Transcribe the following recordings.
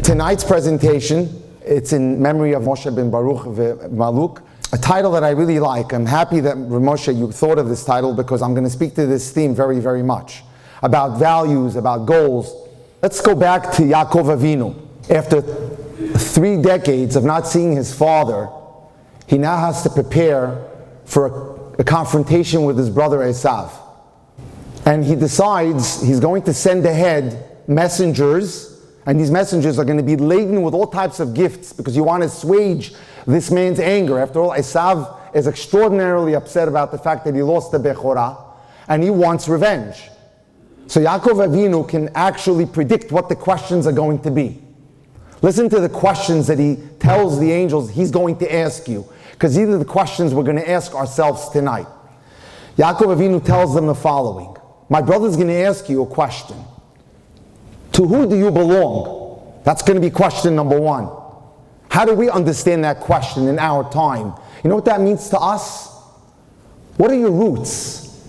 Tonight's presentation, it's in memory of Moshe ben Baruch Maluk, a title that I really like. I'm happy that Moshe, you thought of this title, because I'm going to speak to this theme very, very much. About values, about goals. Let's go back to Yaakov Avinu. After 3 decades of not seeing his father, he now has to prepare for a confrontation with his brother Esav. And he decides he's going to send ahead messengers, and these messengers are going to be laden with all types of gifts because you want to assuage this man's anger. After all, Esav is extraordinarily upset about the fact that he lost the Bechorah, and he wants revenge. So Yaakov Avinu can actually predict what the questions are going to be. Listen to the questions that he tells the angels he's going to ask you, because these are the questions we're going to ask ourselves tonight. Yaakov Avinu tells them the following. My brother's going to ask you a question. To who do you belong? That's going to be question number 1. How do we understand that question in our time? You know what that means to us? What are your roots?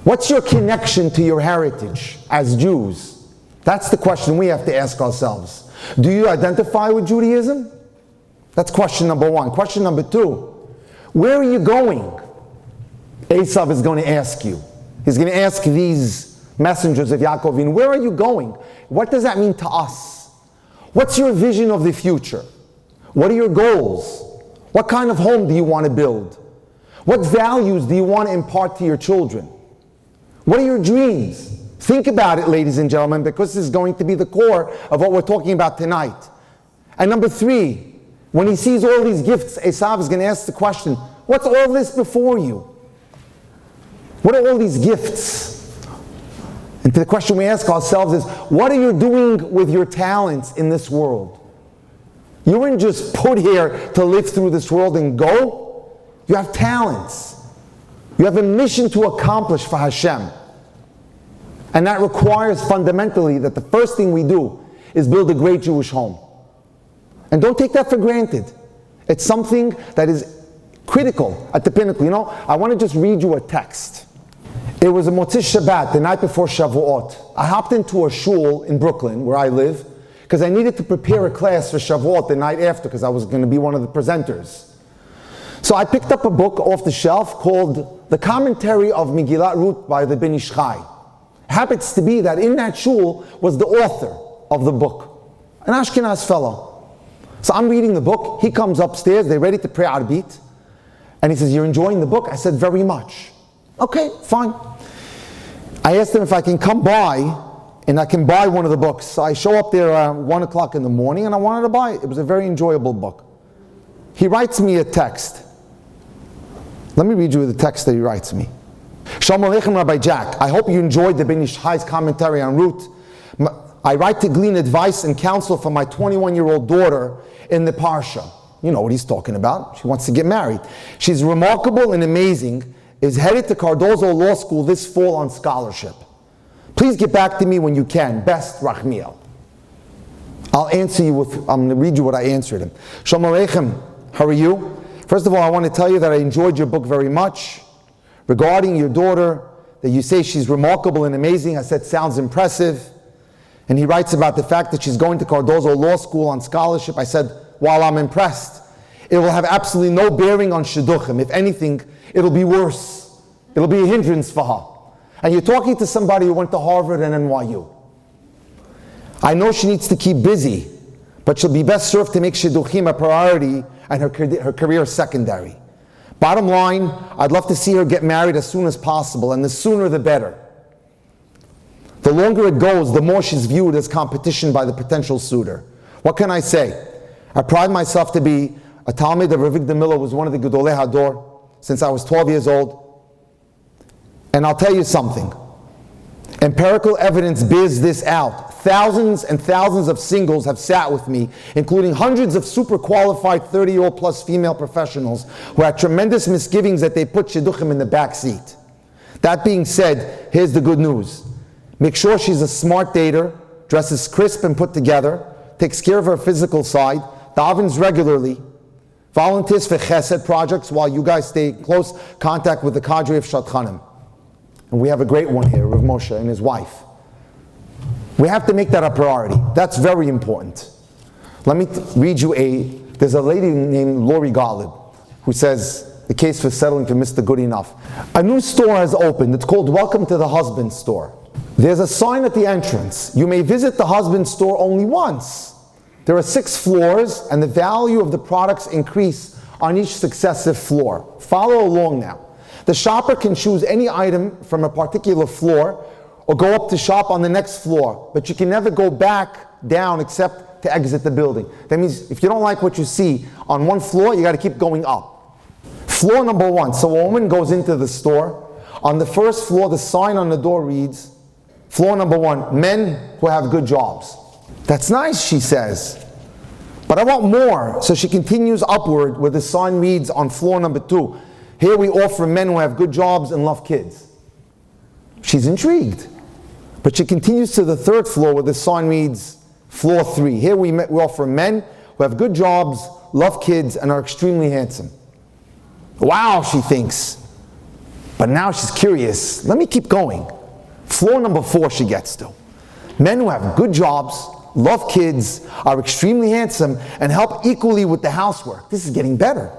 What's your connection to your heritage as Jews? That's the question we have to ask ourselves. Do you identify with Judaism? That's question number 1. Question number 2, where are you going? Esav is going to ask you. He's going to ask these messengers of Yaakov Avinu, where are you going? What does that mean to us? What's your vision of the future? What are your goals? What kind of home do you want to build? What values do you want to impart to your children? What are your dreams? Think about it, ladies and gentlemen, because this is going to be the core of what we're talking about tonight. And number 3, when he sees all these gifts, Esav is going to ask the question, what's all this before you? What are all these gifts? And the question we ask ourselves is, what are you doing with your talents in this world? You weren't just put here to live through this world and go. You have talents. You have a mission to accomplish for Hashem. And that requires fundamentally that the first thing we do is build a great Jewish home. And don't take that for granted. It's something that is critical at the pinnacle. You know, I want to just read you a text. It was a Motzei Shabbat, the night before Shavuot. I hopped into a shul in Brooklyn, where I live, because I needed to prepare a class for Shavuot the night after, because I was going to be one of the presenters. So I picked up a book off the shelf called The Commentary of Megillat Ruth by the Ben Ish Chai. It happens to be that in that shul was the author of the book, an Ashkenaz fellow. So I'm reading the book, he comes upstairs, they're ready to pray Arbit, and he says, you're enjoying the book? I said, very much. Okay, fine. I asked him if I can come by and I can buy one of the books. So I show up there around 1 o'clock in the morning and I wanted to buy it. It was a very enjoyable book. He writes me a text. Let me read you the text that he writes me. Shalom Aleichem, Rabbi Jack. I hope you enjoyed the Ben Ish Chai's commentary on Ruth. I write to glean advice and counsel from my 21-year-old daughter in the Parsha. You know what he's talking about. She wants to get married. She's remarkable and amazing, is headed to Cardozo Law School this fall on scholarship. Please get back to me when you can. Best, Rachmiel. I'll answer you with, I'm going to read you what I answered him. Shalom Aleichem, how are you? First of all, I want to tell you that I enjoyed your book very much. Regarding your daughter, that you say she's remarkable and amazing, I said, sounds impressive. And he writes about the fact that she's going to Cardozo Law School on scholarship. I said, while I'm impressed, it will have absolutely no bearing on Shidduchim. If anything, it'll be worse. It'll be a hindrance for her. And you're talking to somebody who went to Harvard and NYU. I know she needs to keep busy, but she'll be best served to make Shidduchim a priority and her career secondary. Bottom line, I'd love to see her get married as soon as possible, and the sooner the better. The longer it goes, the more she's viewed as competition by the potential suitor. What can I say? I pride myself to be a Talmid of Rav Avigdor Miller, was one of the Gedolei Hador since I was 12 years old. And I'll tell you something. Empirical evidence bears this out. Thousands and thousands of singles have sat with me, including hundreds of super qualified 30-year-old plus female professionals who had tremendous misgivings that they put Shidduchim in the back seat. That being said, here's the good news. Make sure she's a smart dater, dresses crisp and put together, takes care of her physical side, davens regularly, volunteers for chesed projects while you guys stay in close contact with the cadre of Shadchanim. And we have a great one here, Rav Moshe and his wife. We have to make that a priority. That's very important. Let me read you there's a lady named Lori Gottlieb who says, the case for settling for Mr. Good Enough. A new store has opened. It's called Welcome to the Husband Store. There's a sign at the entrance. You may visit the husband store only once. There are 6 floors, and the value of the products increase on each successive floor. Follow along now. The shopper can choose any item from a particular floor or go up to shop on the next floor, but you can never go back down except to exit the building. That means if you don't like what you see on one floor, you got to keep going up. Floor number 1. So a woman goes into the store. On the first floor, the sign on the door reads, floor number 1, men who have good jobs. That's nice, she says, but I want more. So she continues upward where the sign reads on floor number 2, here we offer men who have good jobs and love kids. She's intrigued. But she continues to the 3rd floor where the sign reads floor 3. Here we offer men who have good jobs, love kids, and are extremely handsome. Wow, she thinks. But now she's curious. Let me keep going. Floor number 4 she gets to. Men who have good jobs, love kids, are extremely handsome, and help equally with the housework. This is getting better.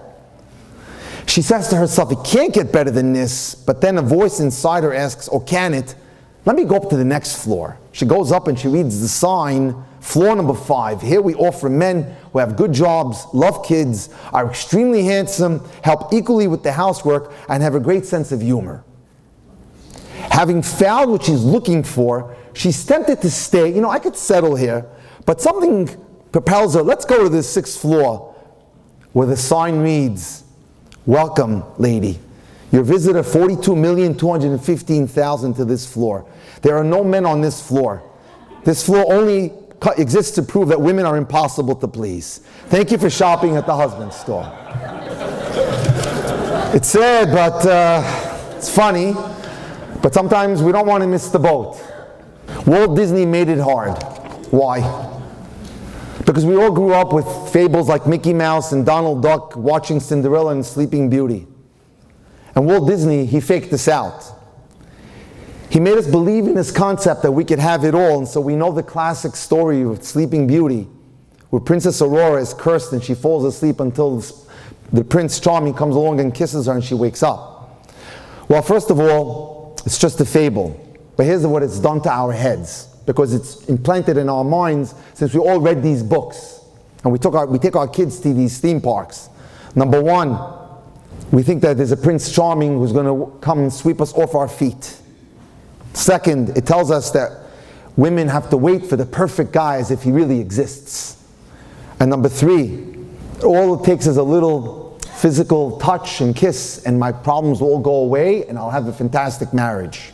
She says to herself, it can't get better than this, but then a voice inside her asks, oh, can it? Let me go up to the next floor. She goes up and she reads the sign, floor number 5. Here we offer men who have good jobs, love kids, are extremely handsome, help equally with the housework, and have a great sense of humor. Having found what she's looking for, she's tempted to stay. I could settle here, but something propels her. Let's go to the 6th floor where the sign reads, welcome, lady. Your visitor 42,215,000 to this floor. There are no men on this floor. This floor only exists to prove that women are impossible to please. Thank you for shopping at the husband store. It's sad, but it's funny. But sometimes we don't want to miss the boat. Walt Disney made it hard. Why? Because we all grew up with fables like Mickey Mouse and Donald Duck watching Cinderella and Sleeping Beauty. And Walt Disney, he faked this out. He made us believe in this concept that we could have it all, and so we know the classic story of Sleeping Beauty, where Princess Aurora is cursed and she falls asleep until the Prince Charming comes along and kisses her and she wakes up. Well, first of all, it's just a fable. But here's what it's done to our heads, because it's implanted in our minds since we all read these books. And we take our kids to these theme parks. Number 1, we think that there's a Prince Charming who's going to come and sweep us off our feet. Second, it tells us that women have to wait for the perfect guy as if he really exists. And number 3, all it takes is a little physical touch and kiss and my problems will all go away and I'll have a fantastic marriage.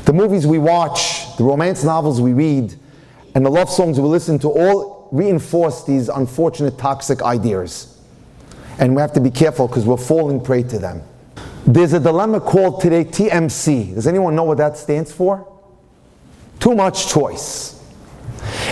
The movies we watch, the romance novels we read, and the love songs we listen to all reinforce these unfortunate toxic ideas. And we have to be careful because we're falling prey to them. There's a dilemma called today TMC. Does anyone know what that stands for? Too much choice.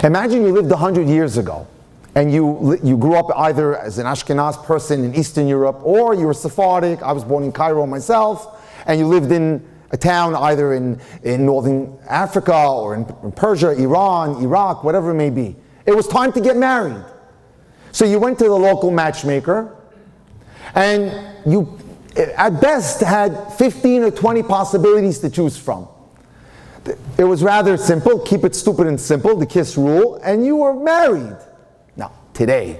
Imagine you lived 100 years ago and you grew up either as an Ashkenaz person in Eastern Europe or you were Sephardic. I was born in Cairo myself, and you lived in a town either in Northern Africa or in Persia, Iran, Iraq, whatever it may be. It was time to get married. So you went to the local matchmaker and you at best had 15 or 20 possibilities to choose from. It was rather simple, keep it stupid and simple, the KISS rule, and you were married. Now, today,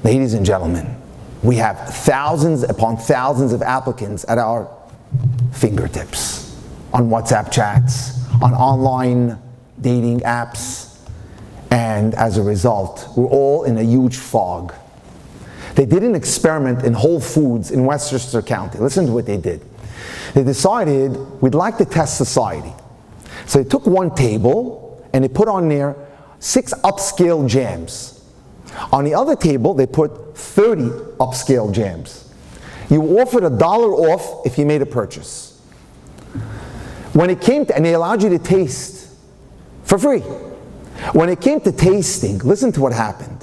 ladies and gentlemen, we have thousands upon thousands of applicants at our fingertips, on WhatsApp chats, on online dating apps, and as a result, we're all in a huge fog. They did an experiment in Whole Foods in Westchester County. Listen to what they did. They decided we'd like to test society. So they took one table and they put on there 6 upscale jams. On the other table, they put 30 upscale jams. You were offered $1 off if you made a purchase. When it came to, and they allowed you to taste for free. When it came to tasting, listen to what happened.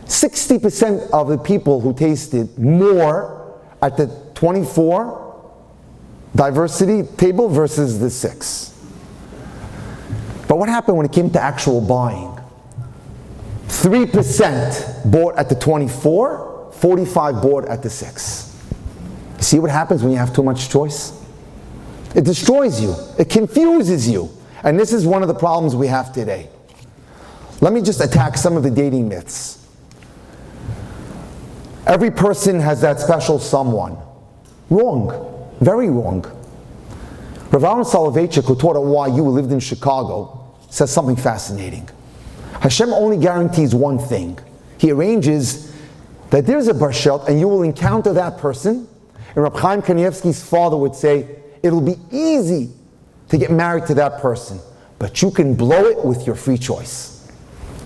60% of the people who tasted more at the 24 diversity table versus the 6. But what happened when it came to actual buying? 3% bought at the 24, 45 bought at the 6. You see what happens when you have too much choice? It destroys you. It confuses you. And this is one of the problems we have today. Let me just attack some of the dating myths. Every person has that special someone. Wrong. Very wrong. Rav Soloveitchik, who taught at YU, who lived in Chicago, says something fascinating. Hashem only guarantees one thing. He arranges that there's a barshelt and you will encounter that person. And Reb Chaim Kanievsky's father would say, it'll be easy to get married to that person, but you can blow it with your free choice.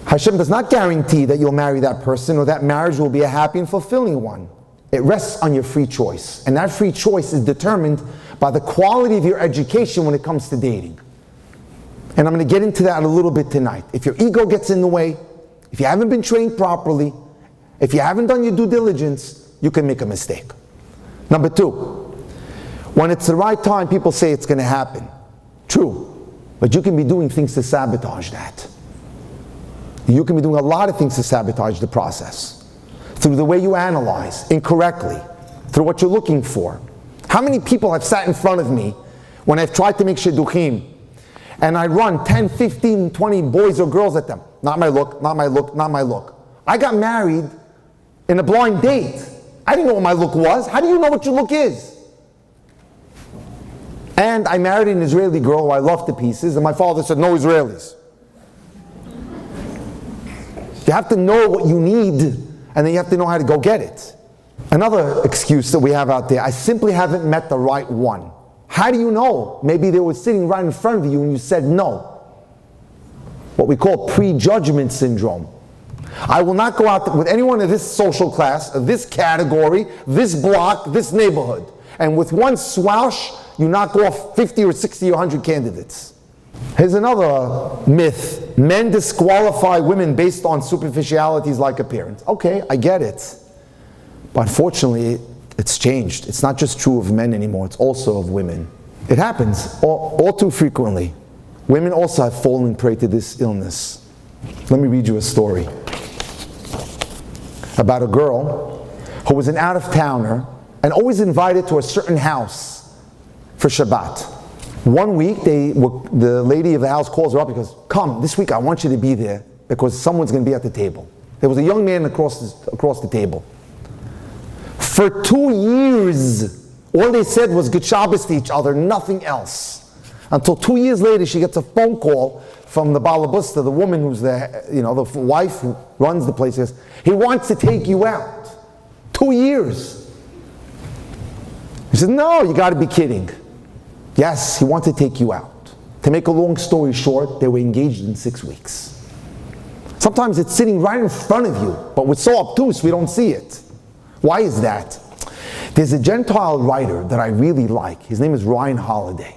Hashem does not guarantee that you'll marry that person or that marriage will be a happy and fulfilling one. It rests on your free choice. And that free choice is determined by the quality of your education when it comes to dating. And I'm going to get into that a little bit tonight. If your ego gets in the way, if you haven't been trained properly, if you haven't done your due diligence, you can make a mistake. Number two, when it's the right time, people say it's going to happen. True. But you can be doing things to sabotage that. You can be doing a lot of things to sabotage the process. Through the way you analyze incorrectly, through what you're looking for. How many people have sat in front of me when I've tried to make shidduchim, and I run 10, 15, 20 boys or girls at them? Not my look, not my look, not my look. I got married in a blind date. I didn't know what my look was. How do you know what your look is? And I married an Israeli girl who I love to pieces, and my father said, no Israelis. You have to know what you need, and then you have to know how to go get it. Another excuse that we have out there, I simply haven't met the right one. How do you know? Maybe they were sitting right in front of you and you said no. What we call prejudgment syndrome. I will not go out with anyone of this social class, of this category, this block, this neighborhood. And with one swoosh, you knock off 50 or 60 or 100 candidates. Here's another myth. Men disqualify women based on superficialities like appearance. Okay, I get it. But unfortunately, it's changed. It's not just true of men anymore, it's also of women. It happens all too frequently. Women also have fallen prey to this illness. Let me read you a story about a girl who was an out-of-towner and always invited to a certain house for Shabbat. One week, the lady of the house calls her up and goes, come, this week I want you to be there because someone's going to be at the table. There was a young man across the table. For 2 years, all they said was good Shabbos to each other, nothing else. Until 2 years later, she gets a phone call from the Balabusta, the woman who's the wife who runs the place. Says, he wants to take you out. 2 years. He says, no, you got to be kidding. Yes, he wanted to take you out. To make a long story short, they were engaged in 6 weeks. Sometimes it's sitting right in front of you, but we're so obtuse we don't see it. Why is that? There's a Gentile writer that I really like. His name is Ryan Holiday.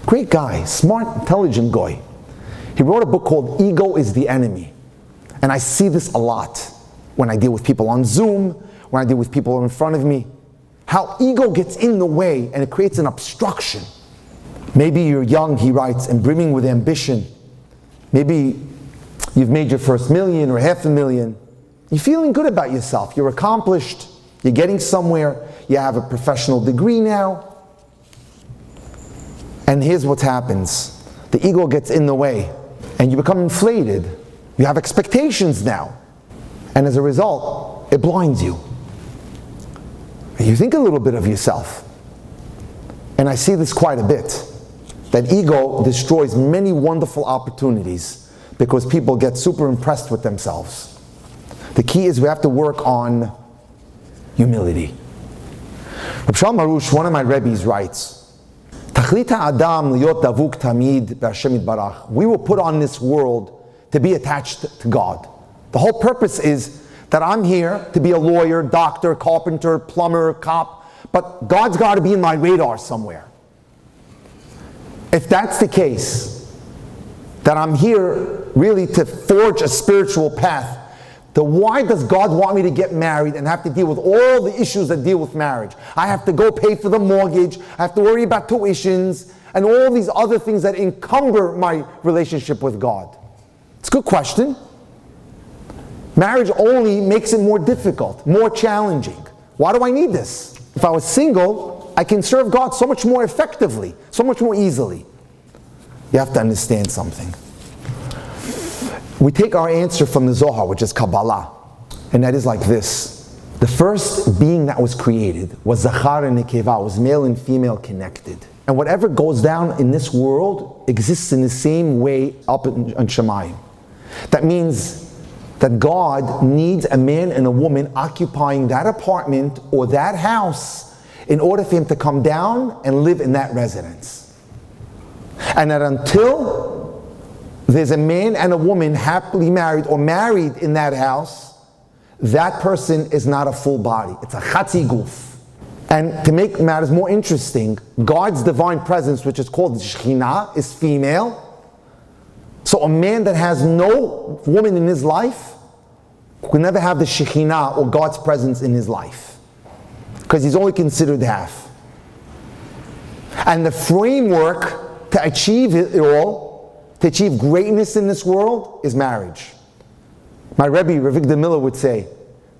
Great guy, smart, intelligent guy. He wrote a book called Ego is the Enemy. And I see this a lot when I deal with people on Zoom, when I deal with people in front of me. How ego gets in the way and it creates an obstruction. Maybe you're young, he writes, and brimming with ambition. Maybe you've made your first million or $500,000. You're feeling good about yourself. You're accomplished. You're getting somewhere. You have a professional degree now. And here's what happens. The ego gets in the way and you become inflated. You have expectations now. And as a result, it blinds you. You think a little bit of yourself. And I see this quite a bit. That ego destroys many wonderful opportunities because people get super impressed with themselves. The key is we have to work on humility. Reb Shalom Arush, one of my Rebbes, writes, "Tachlit ha'adam liot davuk tamid b'Hashem yitbarach." We were put on this world to be attached to God. The whole purpose is that I'm here to be a lawyer, doctor, carpenter, plumber, cop, but God's got to be in my radar somewhere. If that's the case, that I'm here really to forge a spiritual path, then why does God want me to get married and have to deal with all the issues that deal with marriage? I have to go pay for the mortgage, I have to worry about tuitions, and all these other things that encumber my relationship with God. It's a good question. Marriage only makes it more difficult, more challenging. Why do I need this? If I was single, I can serve God so much more effectively, so much more easily. You have to understand something. We take our answer from the Zohar, which is Kabbalah, and that is like this. The first being that was created was Zachar and Nekeva, was male and female connected. And whatever goes down in this world exists in the same way up in Shemayim. That means that God needs a man and a woman occupying that apartment or that house in order for him to come down and live in that residence. And that until there's a man and a woman happily married or married in that house, that person is not a full body. It's a chatzi guf. And to make matters more interesting, God's divine presence, which is called Shekhinah, is female. So a man that has no woman in his life could never have the Shekhinah or God's presence in his life, because he's only considered half. And the framework to achieve it all, to achieve greatness in this world, is marriage. My Rabbi, Rabbi Miller, would say,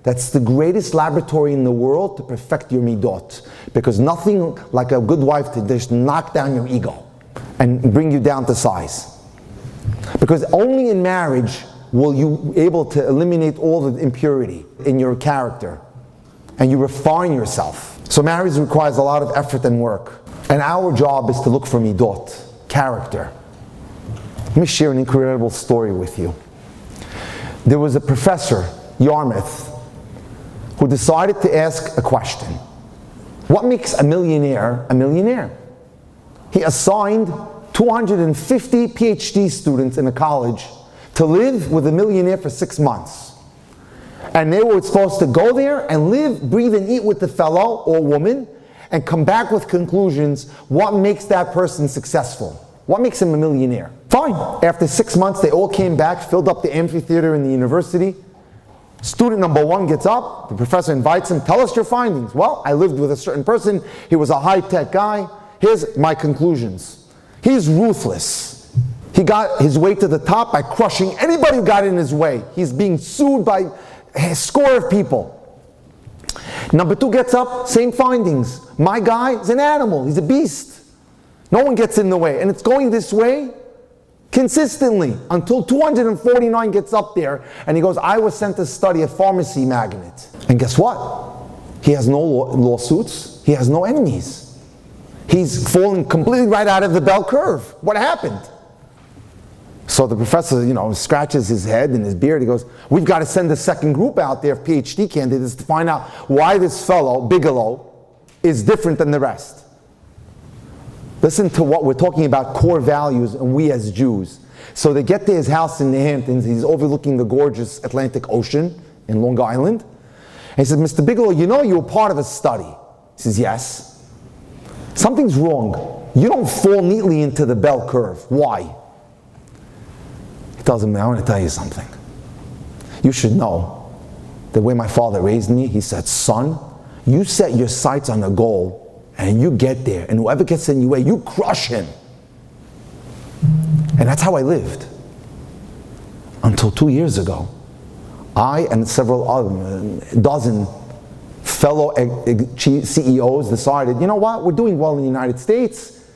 that's the greatest laboratory in the world to perfect your midot. Because nothing like a good wife to just knock down your ego and bring you down to size. Because only in marriage will you be able to eliminate all the impurity in your character. And you refine yourself. So marriage requires a lot of effort and work. And our job is to look for midot, character. Let me share an incredible story with you. There was a professor, Yarmouth, who decided to ask a question. What makes a millionaire a millionaire? He assigned 250 PhD students in a college to live with a millionaire for 6 months. And they were supposed to go there and live, breathe, and eat with the fellow or woman and come back with conclusions. What makes that person successful? What makes him a millionaire? Fine. After 6 months, they all came back, filled up the amphitheater in the university. Student number 1 gets up, the professor invites him, tell us your findings. Well, I lived with a certain person, he was a high-tech guy. Here's my conclusions. He's ruthless. He got his way to the top by crushing anybody who got in his way. He's being sued by a score of people. Number 2 gets up, same findings. My guy is an animal, he's a beast. No one gets in the way, and it's going this way consistently until 249 gets up there and he goes, I was sent to study a pharmacy magnate. And guess what? He has no lawsuits, he has no enemies. He's falling completely right out of the bell curve. What happened? So the professor, scratches his head and his beard. He goes, we've got to send a second group out there of PhD candidates to find out why this fellow, Bigelow, is different than the rest. Listen to what we're talking about, core values, and we as Jews. So they get to his house in the Hamptons. He's overlooking the gorgeous Atlantic Ocean in Long Island. And he says, Mr. Bigelow, you were part of a study. He says, yes. Something's wrong. You don't fall neatly into the bell curve. Why? He tells him, I want to tell you something. You should know the way my father raised me. He said, son, you set your sights on a goal and you get there, and whoever gets in your way, you crush him. And that's how I lived. Until 2 years ago, I and several other, dozen fellow CEOs decided, you know what, we're doing well in the United States.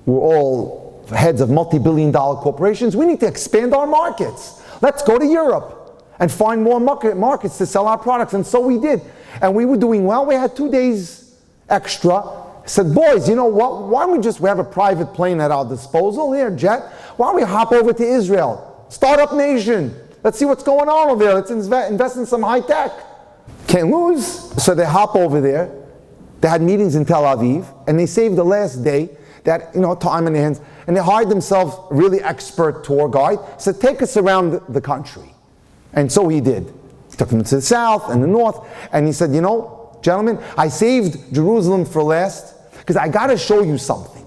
We're all heads of multi-billion-dollar corporations. We need to expand our markets. Let's go to Europe and find more markets to sell our products. And so we did. And we were doing well. We had 2 days extra. I said, boys, you know what? Why don't we have a private plane at our disposal here, jet? Why don't we hop over to Israel? Startup nation. Let's see what's going on over there. Let's invest in some high tech. Can't lose. So they hop over there. They had meetings in Tel Aviv, and they saved the last day. They had, time in their hands, and they hired themselves a really expert tour guide. Said, take us around the country. And so he did. He took them to the south and the north, and he said, gentlemen, I saved Jerusalem for last, because I got to show you something.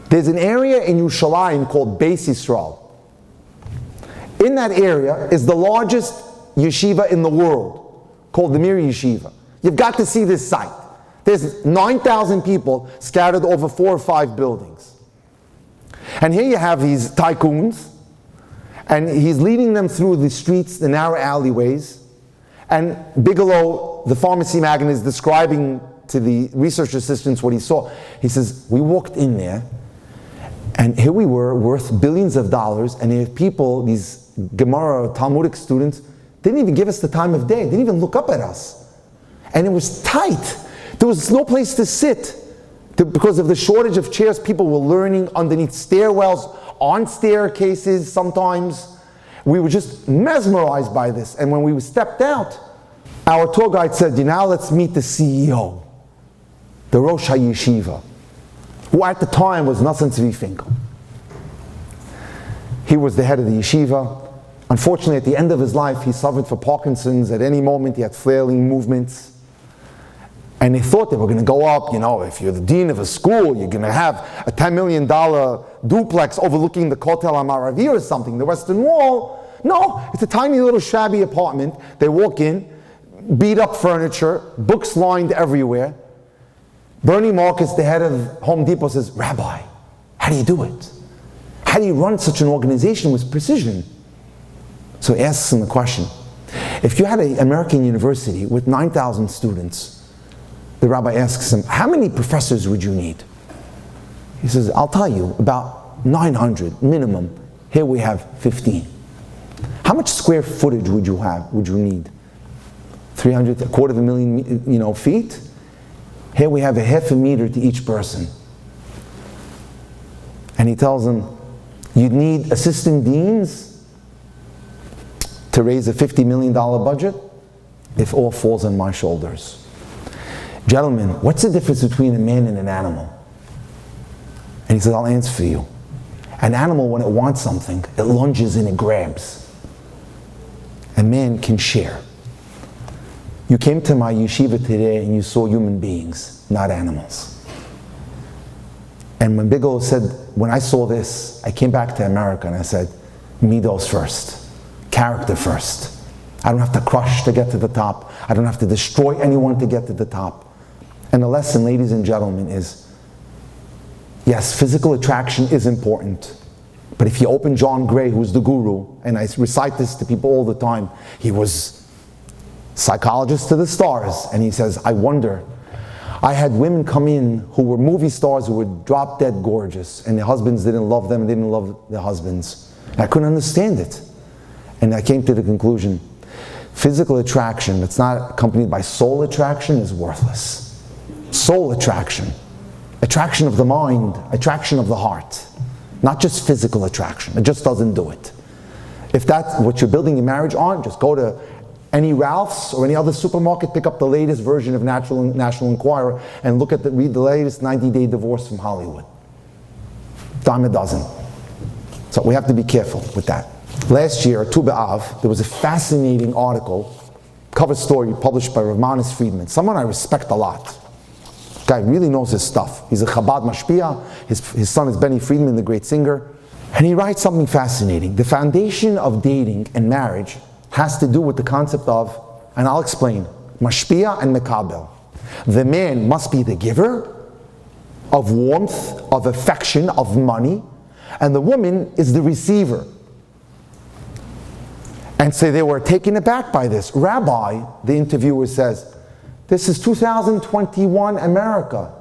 There's an area in Yerushalayim called Beis Yisrael. In that area is the largest yeshiva in the world, called the Mir Yeshiva. You've got to see this site. There's 9,000 people scattered over 4 or 5 buildings. And here you have these tycoons, And he's leading them through the streets, the narrow alleyways. And Bigelow, the pharmacy magnate, is describing to the research assistants what he saw. He says, we walked in there, and here we were, worth billions of dollars, and there people, these Gemara Talmudic students, didn't even give us the time of day, didn't even look up at us. And it was tight. There was no place to sit. Because of the shortage of chairs, people were learning underneath stairwells, on staircases sometimes. We were just mesmerized by this. And when we stepped out, our tour guide said, now let's meet the CEO, the Rosh HaYeshiva, who at the time was Nosson Tzvi Finkel. He was the head of the yeshiva. Unfortunately, at the end of his life, he suffered from Parkinson's. At any moment, he had flailing movements. And they thought they were going to go up, if you're the dean of a school, you're going to have a $10 million duplex overlooking the Kotel HaMaravi or something, the Western Wall. No, it's a tiny little shabby apartment. They walk in, beat up furniture, books lined everywhere. Bernie Marcus, the head of Home Depot, says, Rabbi, how do you do it? How do you run such an organization with precision? So he asks him the question, if you had an American university with 9,000 students, the rabbi asks him, how many professors would you need? He says, I'll tell you, about 900 minimum. Here we have 15. How much square footage would you need? 300, a quarter of a million, feet? Here we have a half a meter to each person. And he tells them, you'd need assistant deans to raise a $50 million budget if all falls on my shoulders. Gentlemen, what's the difference between a man and an animal? And he says, I'll answer for you. An animal, when it wants something, it lunges and it grabs. A man can share. You came to my yeshiva today and you saw human beings, not animals. And when Bigelow said, when I saw this, I came back to America and I said, midos first, character first. I don't have to crush to get to the top. I don't have to destroy anyone to get to the top. And the lesson, ladies and gentlemen, is, yes, physical attraction is important. But if you open John Gray, who's the guru, and I recite this to people all the time, he was psychologist to the stars, and he says, I wonder, I had women come in who were movie stars who were drop dead gorgeous, and their husbands didn't love them and didn't love their husbands. And I couldn't understand it. And I came to the conclusion, physical attraction that's not accompanied by soul attraction is worthless. Soul attraction, attraction of the mind, attraction of the heart, not just physical attraction. It just doesn't do it. If that's what you're building your marriage on, just go to any Ralph's or any other supermarket, pick up the latest version of National Enquirer and read the latest 90-day divorce from Hollywood. Dime a dozen. So we have to be careful with that. Last year, Tu B'Av, there was a fascinating article, cover story published by Rav Manis Friedman, someone I respect a lot. Guy really knows his stuff. He's a Chabad Mashpia. His son is Benny Friedman, the great singer. And he writes something fascinating. The foundation of dating and marriage has to do with the concept of, and I'll explain, Mashpia and Mekabel. The man must be the giver of warmth, of affection, of money, and the woman is the receiver. And so they were taken aback by this. Rabbi, the interviewer says, this is 2021 America.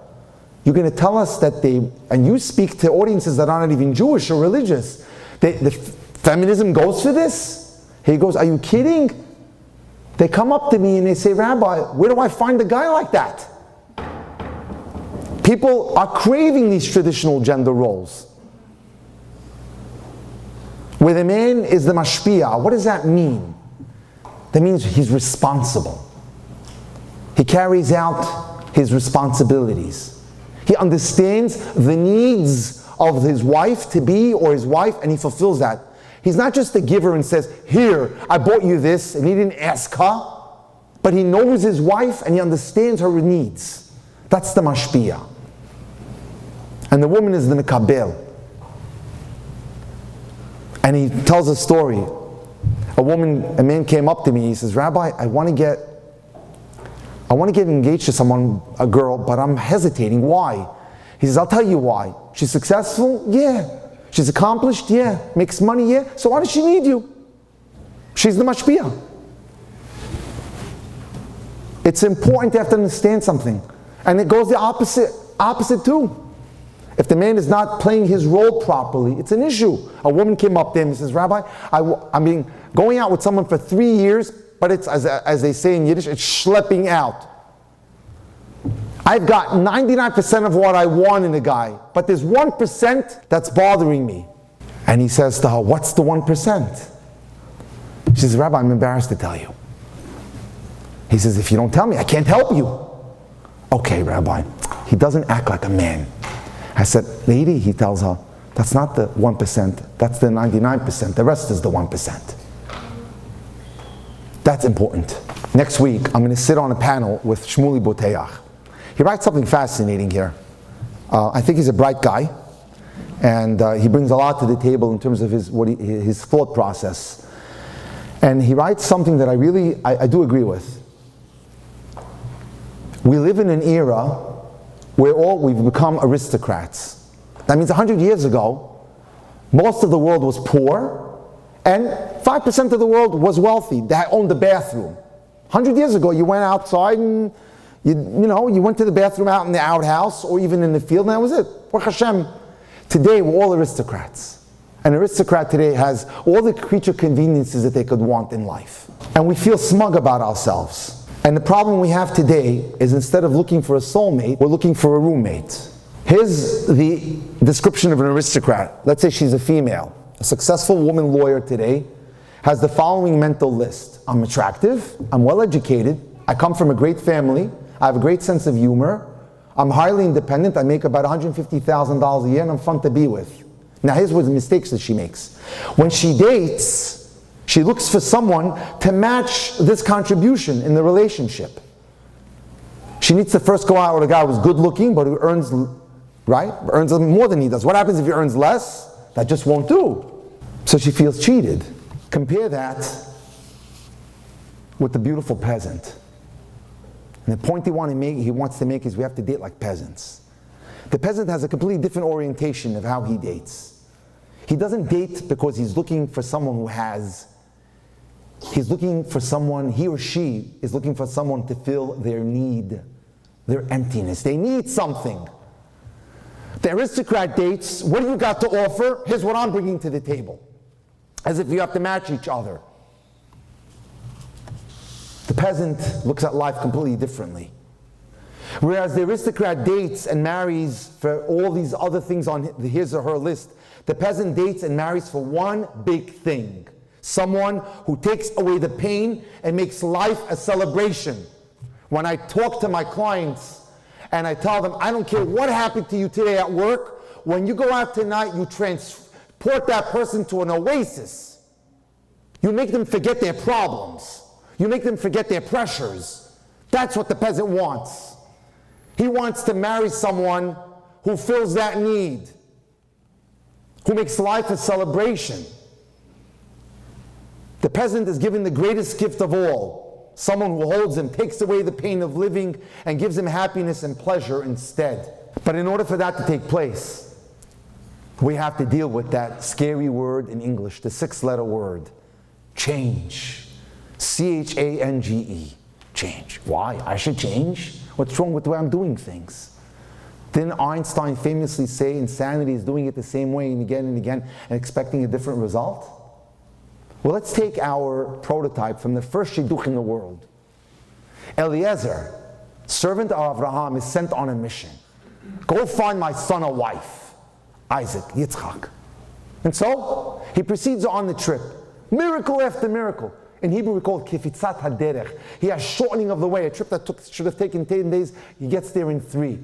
You're going to tell us that and you speak to audiences that aren't even Jewish or religious, the feminism goes for this? He goes, are you kidding? They come up to me and they say, Rabbi, where do I find a guy like that? People are craving these traditional gender roles. Where the man is the mashpia. What does that mean? That means he's responsible. He carries out his responsibilities. He understands the needs of his wife to be or his wife, and he fulfills that. He's not just a giver and says, here, I bought you this, and he didn't ask her, but he knows his wife and he understands her needs. That's the mashpia. And the woman is the mekabel. And he tells a story. A man came up to me, he says, Rabbi, I want to get engaged to someone, a girl, but I'm hesitating. Why? He says, I'll tell you why. She's successful? Yeah. She's accomplished, yeah. Makes money, yeah. So why does she need you? She's the mashpia. It's important to have to understand something. And it goes the opposite too. If the man is not playing his role properly, it's an issue. A woman came up there and says, Rabbi, I've been going out with someone for 3 years, but it's, as they say in Yiddish, it's schlepping out. I've got 99% of what I want in a guy, but there's 1% that's bothering me. And he says to her, what's the 1%? She says, Rabbi, I'm embarrassed to tell you. He says, if you don't tell me, I can't help you. Okay, Rabbi. He doesn't act like a man. I said, lady, he tells her, that's not the 1%, that's the 99%. The rest is the 1%. That's important. Next week, I'm going to sit on a panel with Shmuley Boteach. He writes something fascinating here. I think he's a bright guy, and he brings a lot to the table in terms of his thought process. And he writes something that I do agree with. We live in an era where we've become aristocrats. That means 100 years ago, most of the world was poor, and 5% of the world was wealthy. They owned the bathroom. 100 years ago, you went outside and you went to the bathroom out in the outhouse or even in the field, and that was it. Baruch Hashem. Today, we're all aristocrats. An aristocrat today has all the creature conveniences that they could want in life. And we feel smug about ourselves. And the problem we have today is instead of looking for a soulmate, we're looking for a roommate. Here's the description of an aristocrat. Let's say she's a female. A successful woman lawyer today has the following mental list. I'm attractive, I'm well educated, I come from a great family, I have a great sense of humor, I'm highly independent, I make about $150,000 a year, and I'm fun to be with. Now here's what the mistakes that she makes. When she dates, she looks for someone to match this contribution in the relationship. She needs to first go out with a guy who's good looking, but who earns more than he does. What happens if he earns less? That just won't do. So she feels cheated. Compare that with the beautiful peasant. And the point he wants to make is we have to date like peasants. The peasant has a completely different orientation of how he dates. He doesn't date because he's looking for someone who has. He's looking for someone, he or she is looking for someone to fill their need, their emptiness. They need something. The aristocrat dates, what do you got to offer? Here's what I'm bringing to the table. As if you have to match each other. The peasant looks at life completely differently. Whereas the aristocrat dates and marries for all these other things on his or her list, the peasant dates and marries for one big thing. Someone who takes away the pain and makes life a celebration. When I talk to my clients and I tell them, I don't care what happened to you today at work, when you go out tonight, you transport that person to an oasis. You make them forget their problems. You make them forget their pressures. That's what the peasant wants. He wants to marry someone who fills that need, who makes life a celebration. The peasant is given the greatest gift of all, someone who holds him, takes away the pain of living, and gives him happiness and pleasure instead. But in order for that to take place, we have to deal with that scary word in English, the 6-letter word, change. C-H-A-N-G-E, change. Why? I should change? What's wrong with the way I'm doing things? Didn't Einstein famously say insanity is doing it the same way and again and expecting a different result? Well, let's take our prototype from the first shidduch in the world. Eliezer, servant of Abraham, is sent on a mission. Go find my son a wife, Isaac, Yitzchak. And so, he proceeds on the trip. Miracle after miracle. In Hebrew we call it kifitzat haderech. He has shortening of the way. A trip that should have taken 10 days, he gets there in 3.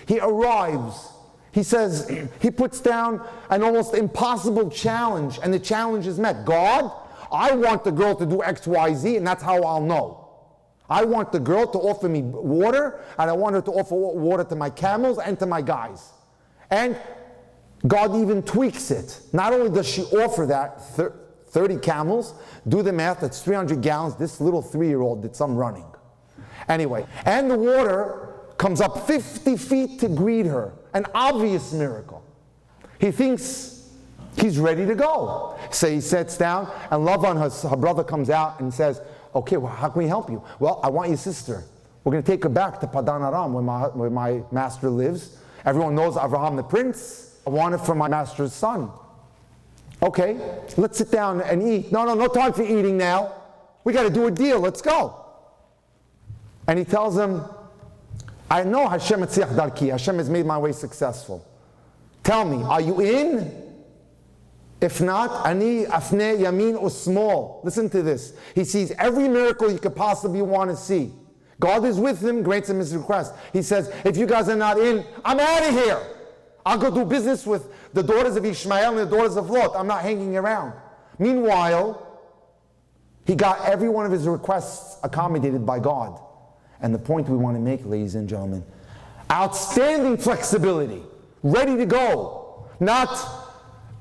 He arrives. He says, he puts down an almost impossible challenge, and the challenge is met. God, I want the girl to do X, Y, Z, and that's how I'll know. I want the girl to offer me water, and I want her to offer water to my camels and to my guys. And God even tweaks it. Not only does she offer that, 30 camels, do the math, that's 300 gallons. This little 3-year-old did some running. Anyway, and the water comes up 50 feet to greet her. An obvious miracle. He thinks He's ready to go. So he sits down, and Lavan, her brother, comes out and says, okay, well, how can we help you? Well, I want your sister. We're going to take her back to Padan Aram, where my master lives. Everyone knows Avraham the prince. I want it for my master's son. Okay, let's sit down and eat. No time for eating now. We got to do a deal. Let's go. And he tells him, I know Hashem Etziach Darki. Hashem has made my way successful. Tell me, are you in? If not, ani afne yamin usmol. Listen to this. He sees every miracle you could possibly want to see. God is with him, grants him his request. He says, if you guys are not in, I'm out of here. I'll go do business with the daughters of Ishmael and the daughters of Lot. I'm not hanging around. Meanwhile, he got every one of his requests accommodated by God. And the point we want to make, ladies and gentlemen, outstanding flexibility, ready to go. Not,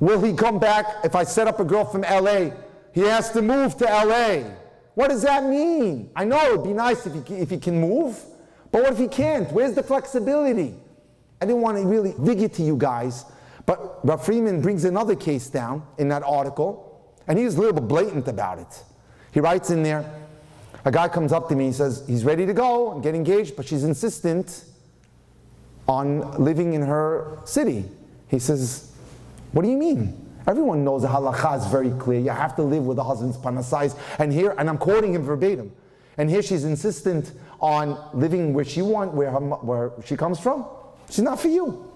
will he come back if I set up a girl from LA? He has to move to LA. What does that mean? I know it would be nice if he can move, but what if he can't? Where's the flexibility? I didn't want to really dig it to you guys, but Rav Freeman brings another case down in that article, and he's a little blatant about it. He writes in there, a guy comes up to me, he says he's ready to go and get engaged, but she's insistent on living in her city. He says, what do you mean? Everyone knows the halakha is very clear. You have to live with the husband's panasais. And I'm quoting him verbatim. And here she's insistent on living where she where she comes from. She's not for you.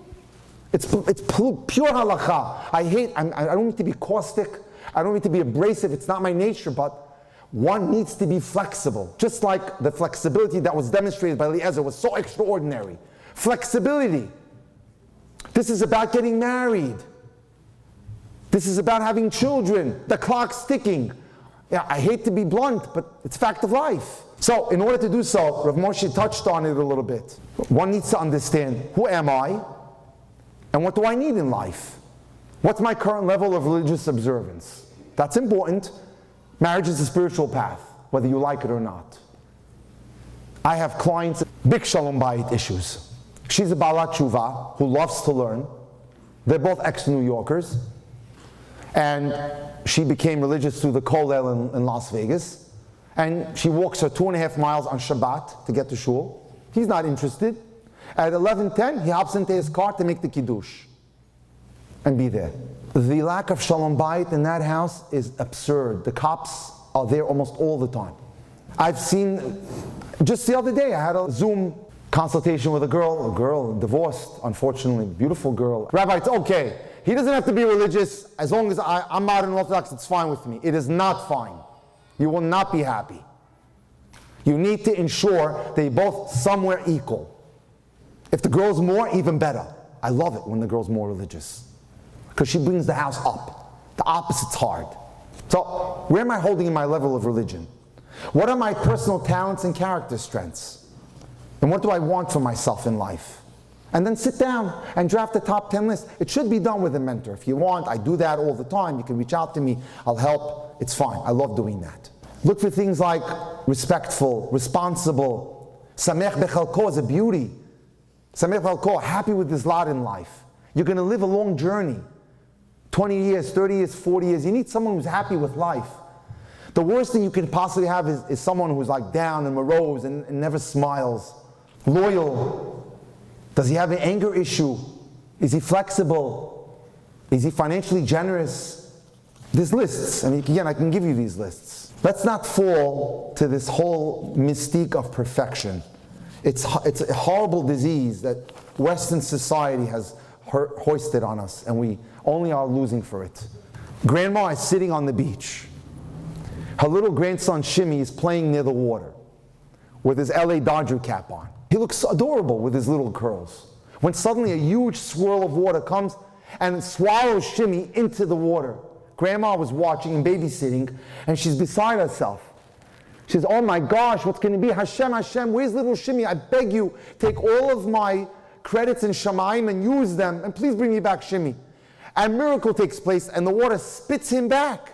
It's pure halakha. I don't mean to be caustic. I don't mean to be abrasive. It's not my nature, but one needs to be flexible. Just like the flexibility that was demonstrated by Eliezer was so extraordinary. Flexibility. This is about getting married. This is about having children. The clock's ticking. Yeah, I hate to be blunt, but it's fact of life. So, in order to do so, Rav Moshe touched on it a little bit. One needs to understand, who am I? And what do I need in life? What's my current level of religious observance? That's important. Marriage is a spiritual path, whether you like it or not. I have clients, big shalom bayit issues. She's a balat tshuva who loves to learn. They're both ex-New Yorkers. And she became religious through the Kollel in Las Vegas. And she walks her 2.5 miles on Shabbat to get to shul. He's not interested. At 11:10, he hops into his car to make the kiddush and be there. The lack of shalom bayit in that house is absurd. The cops are there almost all the time. I've seen, just the other day, I had a Zoom consultation with a girl divorced, unfortunately, beautiful girl. Rabbi, it's okay. He doesn't have to be religious. As long as I'm modern Orthodox, it's fine with me. It is not fine. You will not be happy. You need to ensure they both somewhere equal. If the girl's more, even better. I love it when the girl's more religious, because she brings the house up. The opposite's hard. So, where am I holding in my level of religion? What are my personal talents and character strengths? And what do I want for myself in life? And then sit down and draft the top 10 list. It should be done with a mentor. If you want, I do that all the time. You can reach out to me. I'll help. It's fine. I love doing that. Look for things like respectful, responsible. Samech bechalko is a beauty. Samech bechalko, happy with his lot in life. You're going to live a long journey. 20 years, 30 years, 40 years. You need someone who's happy with life. The worst thing you can possibly have is someone who's like down and morose and never smiles. Loyal. Does he have an anger issue? Is he flexible? Is he financially generous? There's lists, and again, I can give you these lists. Let's not fall to this whole mystique of perfection. It's a horrible disease that Western society has hoisted on us, and we only are losing for it. Grandma is sitting on the beach. Her little grandson Shimmy is playing near the water with his LA Dodger cap on. He looks adorable with his little curls. When suddenly a huge swirl of water comes and swallows Shimmy into the water. Grandma was watching and babysitting, and she's beside herself. She says, oh my gosh, what's going to be? Hashem, where's little Shimmy? I beg you, take all of my credits in Shamayim and use them, and please bring me back Shimmy. And a miracle takes place, and the water spits him back.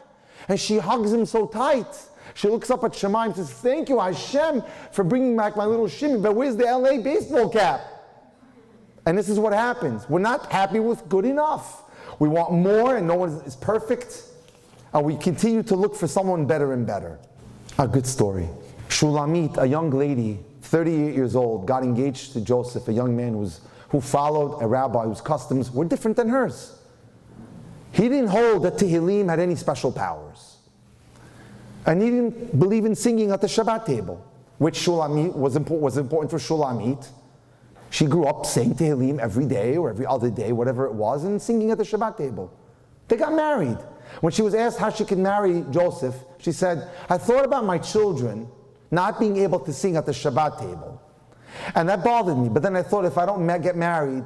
And she hugs him so tight. She looks up at Shamayim and says, thank you, Hashem, for bringing back my little Shimmy, but where's the LA baseball cap? And this is what happens. We're not happy with good enough. We want more, and no one is perfect. And we continue to look for someone better and better. A good story. Shulamit, a young lady, 38 years old, got engaged to Joseph, a young man who followed a rabbi whose customs were different than hers. He didn't hold that Tehillim had any special powers. And he didn't believe in singing at the Shabbat table, which Shulamit was important for Shulamit. She grew up saying Tehillim every day or every other day, whatever it was, and singing at the Shabbat table. They got married. When she was asked how she could marry Joseph, she said, I thought about my children not being able to sing at the Shabbat table. And that bothered me. But then I thought, if I don't get married,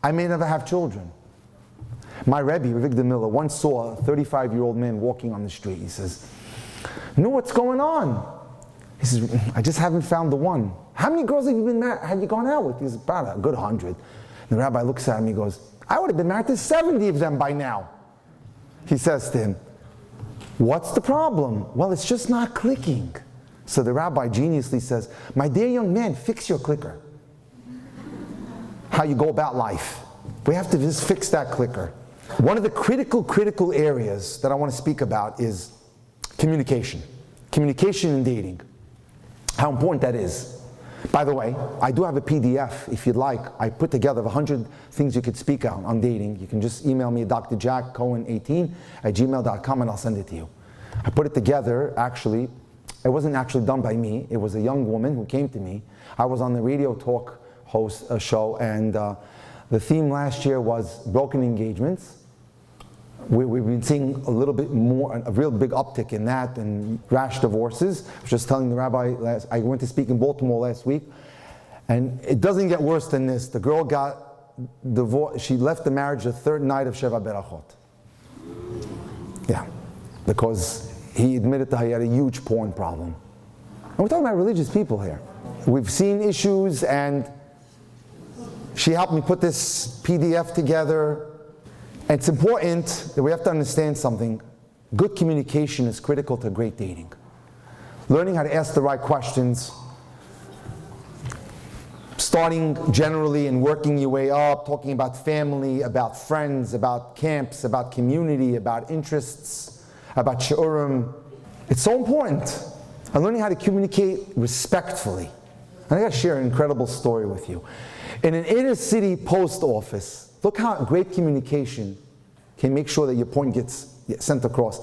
I may never have children. My Rabbi, Rabbi Miller, once saw a 35-year-old man walking on the street. He says, "No, what's going on?" He says, "I just haven't found the one." "How many girls have you gone out with?" He says, "About a good 100. The rabbi looks at him, he goes, "I would have been married to 70 of them by now." He says to him, "What's the problem?" "Well, it's just not clicking." So the rabbi geniusly says, "My dear young man, fix your clicker." How you go about life. We have to just fix that clicker. One of the critical areas that I want to speak about is communication. Communication in dating. How important that is. By the way, I do have a PDF, if you'd like. I put together 100 things you could speak on dating. You can just email me at drjackcohen18@gmail.com and I'll send it to you. I put it together, actually. It wasn't actually done by me. It was a young woman who came to me. I was on the radio talk host show, and the theme last year was broken engagements. We've been seeing a little bit more, a real big uptick in that, and rash divorces. I was just telling the rabbi, I went to speak in Baltimore last week, and it doesn't get worse than this. The girl got divorced, she left the marriage the third night of Sheva Berachot. Yeah, because he admitted that he had a huge porn problem. And we're talking about religious people here. We've seen issues, and she helped me put this PDF together. It's important that we have to understand something. Good communication is critical to great dating. Learning how to ask the right questions, starting generally and working your way up, talking about family, about friends, about camps, about community, about interests, about shiurim. It's so important. And learning how to communicate respectfully. And I got to share an incredible story with you. In an inner city post office, look how great communication can make sure that your point gets sent across.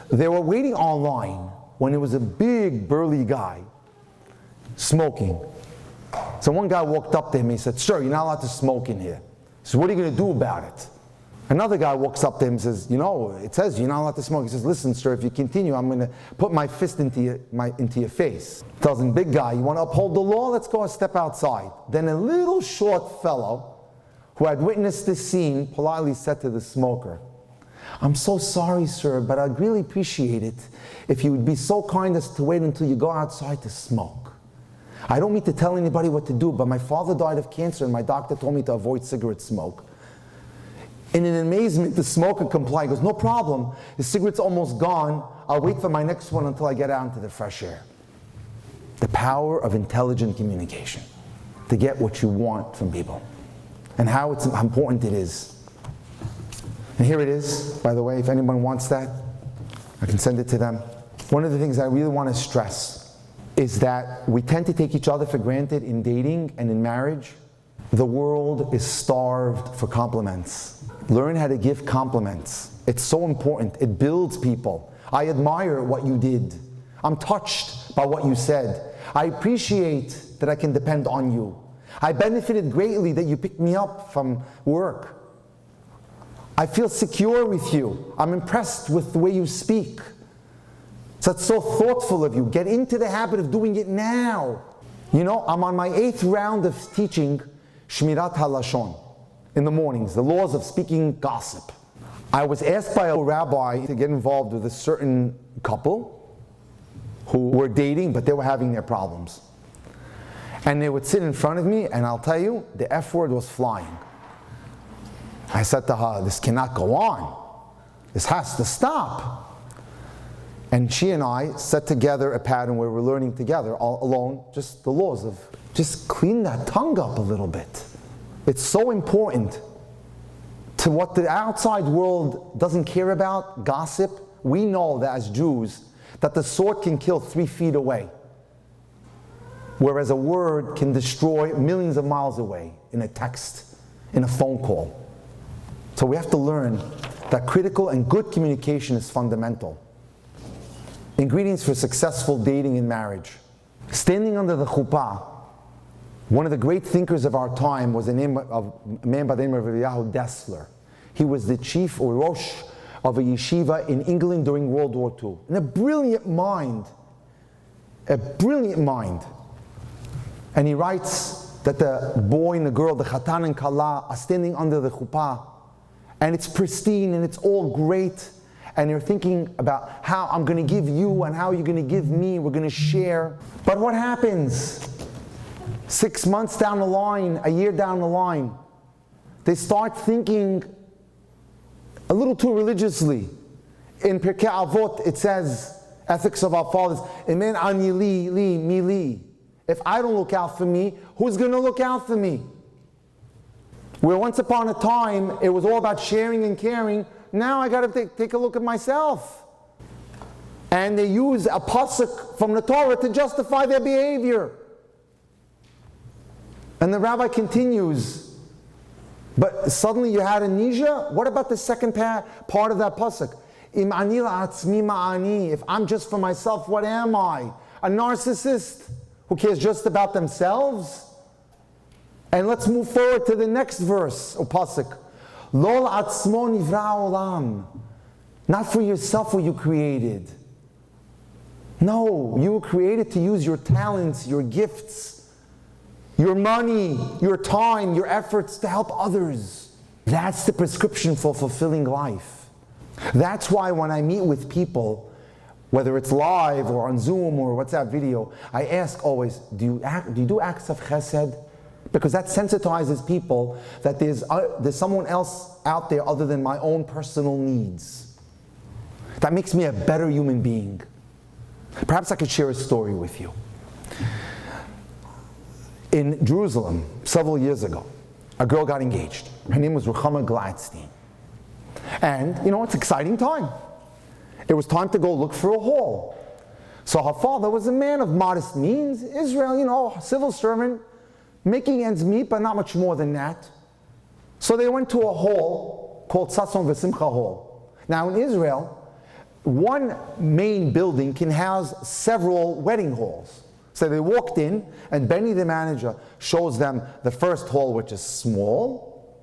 They were waiting online when there was a big burly guy smoking. So one guy walked up to him and he said, "Sir, you're not allowed to smoke in here." He said, "What are you going to do about it?" Another guy walks up to him and says, "You know, it says you're not allowed to smoke." He says, "Listen, sir, if you continue, I'm going to put my fist into your face." Tells him, "Big guy, you want to uphold the law? Let's go a step outside." Then a little short fellow who had witnessed this scene politely said to the smoker, "I'm so sorry, sir, but I'd really appreciate it if you would be so kind as to wait until you go outside to smoke. I don't mean to tell anybody what to do, but my father died of cancer and my doctor told me to avoid cigarette smoke." In an amazement, the smoker complied. He goes, "No problem. The cigarette's almost gone. I'll wait for my next one until I get out into the fresh air." The power of intelligent communication to get what you want from people. And how important it is. And here it is, by the way, if anyone wants that, I can send it to them. One of the things I really want to stress is that we tend to take each other for granted in dating and in marriage. The world is starved for compliments. Learn how to give compliments. It's so important. It builds people. I admire what you did. I'm touched by what you said. I appreciate that I can depend on you. I benefited greatly that you picked me up from work. I feel secure with you. I'm impressed with the way you speak. So that's so thoughtful of you. Get into the habit of doing it now. You know, I'm on my 8th round of teaching Shmirat HaLashon in the mornings, the laws of speaking gossip. I was asked by a rabbi to get involved with a certain couple who were dating, but they were having their problems. And they would sit in front of me, and I'll tell you, the F word was flying. I said to her, "This cannot go on. This has to stop." And she and I set together a pattern where we're learning together, all alone, just the laws of just clean that tongue up a little bit. It's so important to what the outside world doesn't care about, gossip, we know that as Jews, that the sword can kill 3 feet away, whereas a word can destroy millions of miles away in a text, in a phone call. So we have to learn that critical and good communication is fundamental. Ingredients for successful dating and marriage. Standing under the chuppah, one of the great thinkers of our time was a man by the name of Rabbi Dessler. He was the chief or rosh of a yeshiva in England during World War II. And a brilliant mind. And he writes that the boy and the girl, the chatan and kala, are standing under the chuppah, and it's pristine and it's all great, and you're thinking about how I'm going to give you and how you're going to give me, we're going to share. But what happens? 6 months down the line, a year down the line, they start thinking a little too religiously. In Pirkei Avot it says, Ethics of Our Fathers, Emen ani li, mi li. If I don't look out for me, who's going to look out for me? Where once upon a time it was all about sharing and caring, now I got to take a look at myself. And they use a pasuk from the Torah to justify their behavior. And the rabbi continues, but suddenly you had amnesia? What about the second part of that pasuk? Im ani la'atzmi ma'ani. If I'm just for myself, what am I? A narcissist who cares just about themselves? And let's move forward to the next verse, or pasuk. Lo la'atzmo nivra olam. Not for yourself were you created. No, you were created to use your talents, your gifts, your money, your time, your efforts to help others. That's the prescription for fulfilling life. That's why when I meet with people, whether it's live or on Zoom or WhatsApp video, I ask always, do you do acts of chesed? Because that sensitizes people that there's someone else out there other than my own personal needs. That makes me a better human being. Perhaps I could share a story with you. In Jerusalem, several years ago, a girl got engaged. Her name was Ruchama Gladstein. And, it's an exciting time. It was time to go look for a hall. So her father was a man of modest means, Israel, civil servant, making ends meet, but not much more than that. So they went to a hall called Sasson V'Simcha Hall. Now in Israel, one main building can house several wedding halls. So they walked in, and Benny, the manager, shows them the first hall, which is small.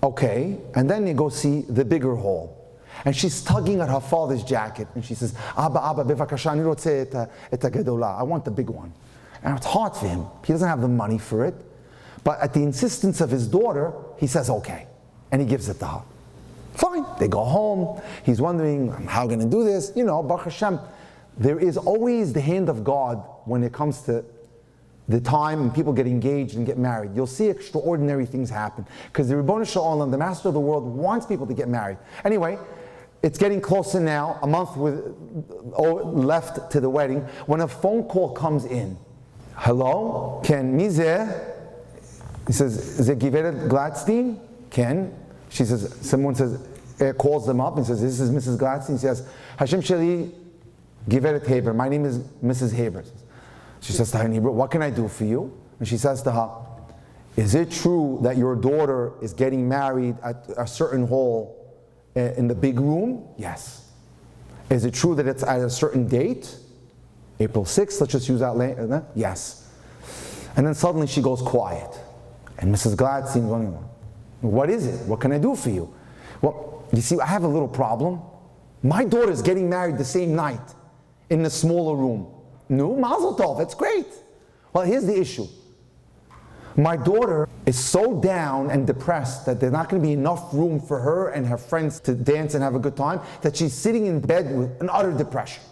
Okay, and then you go see the bigger hall. And she's tugging at her father's jacket, and she says, Abba, bevakasha, ani rotzeh et hagedola. I want the big one. And it's hard for him. He doesn't have the money for it. But at the insistence of his daughter, he says, okay. And he gives it to her. Fine. They go home. He's wondering, how am I going to do this? Baruch Hashem, there is always the hand of God when it comes to the time when people get engaged and get married. You'll see extraordinary things happen. Because the Ribbon Shalom, the master of the world, wants people to get married. Anyway, it's getting closer now, a month left to the wedding, when a phone call comes in. Hello? Ken, Mizeh? He says, is it Giveret Gladstein? Ken? She says, someone calls them up and says, this is Mrs. Gladstein. He says, Hashem Sheli Giveret Haber. My name is Mrs. Haber. She says to her in Hebrew, what can I do for you? And she says to her, is it true that your daughter is getting married at a certain hall in the big room? Yes. Is it true that it's at a certain date? April 6th, let's just use that later. Yes. And then suddenly she goes quiet. And Mrs. Gladstein's going, what is it? What can I do for you? Well, you see, I have a little problem. My daughter's getting married the same night in the smaller room. No, Mazel Tov, that's great. Well, here's the issue. My daughter is so down and depressed that there's not going to be enough room for her and her friends to dance and have a good time, that she's sitting in bed with an utter depression.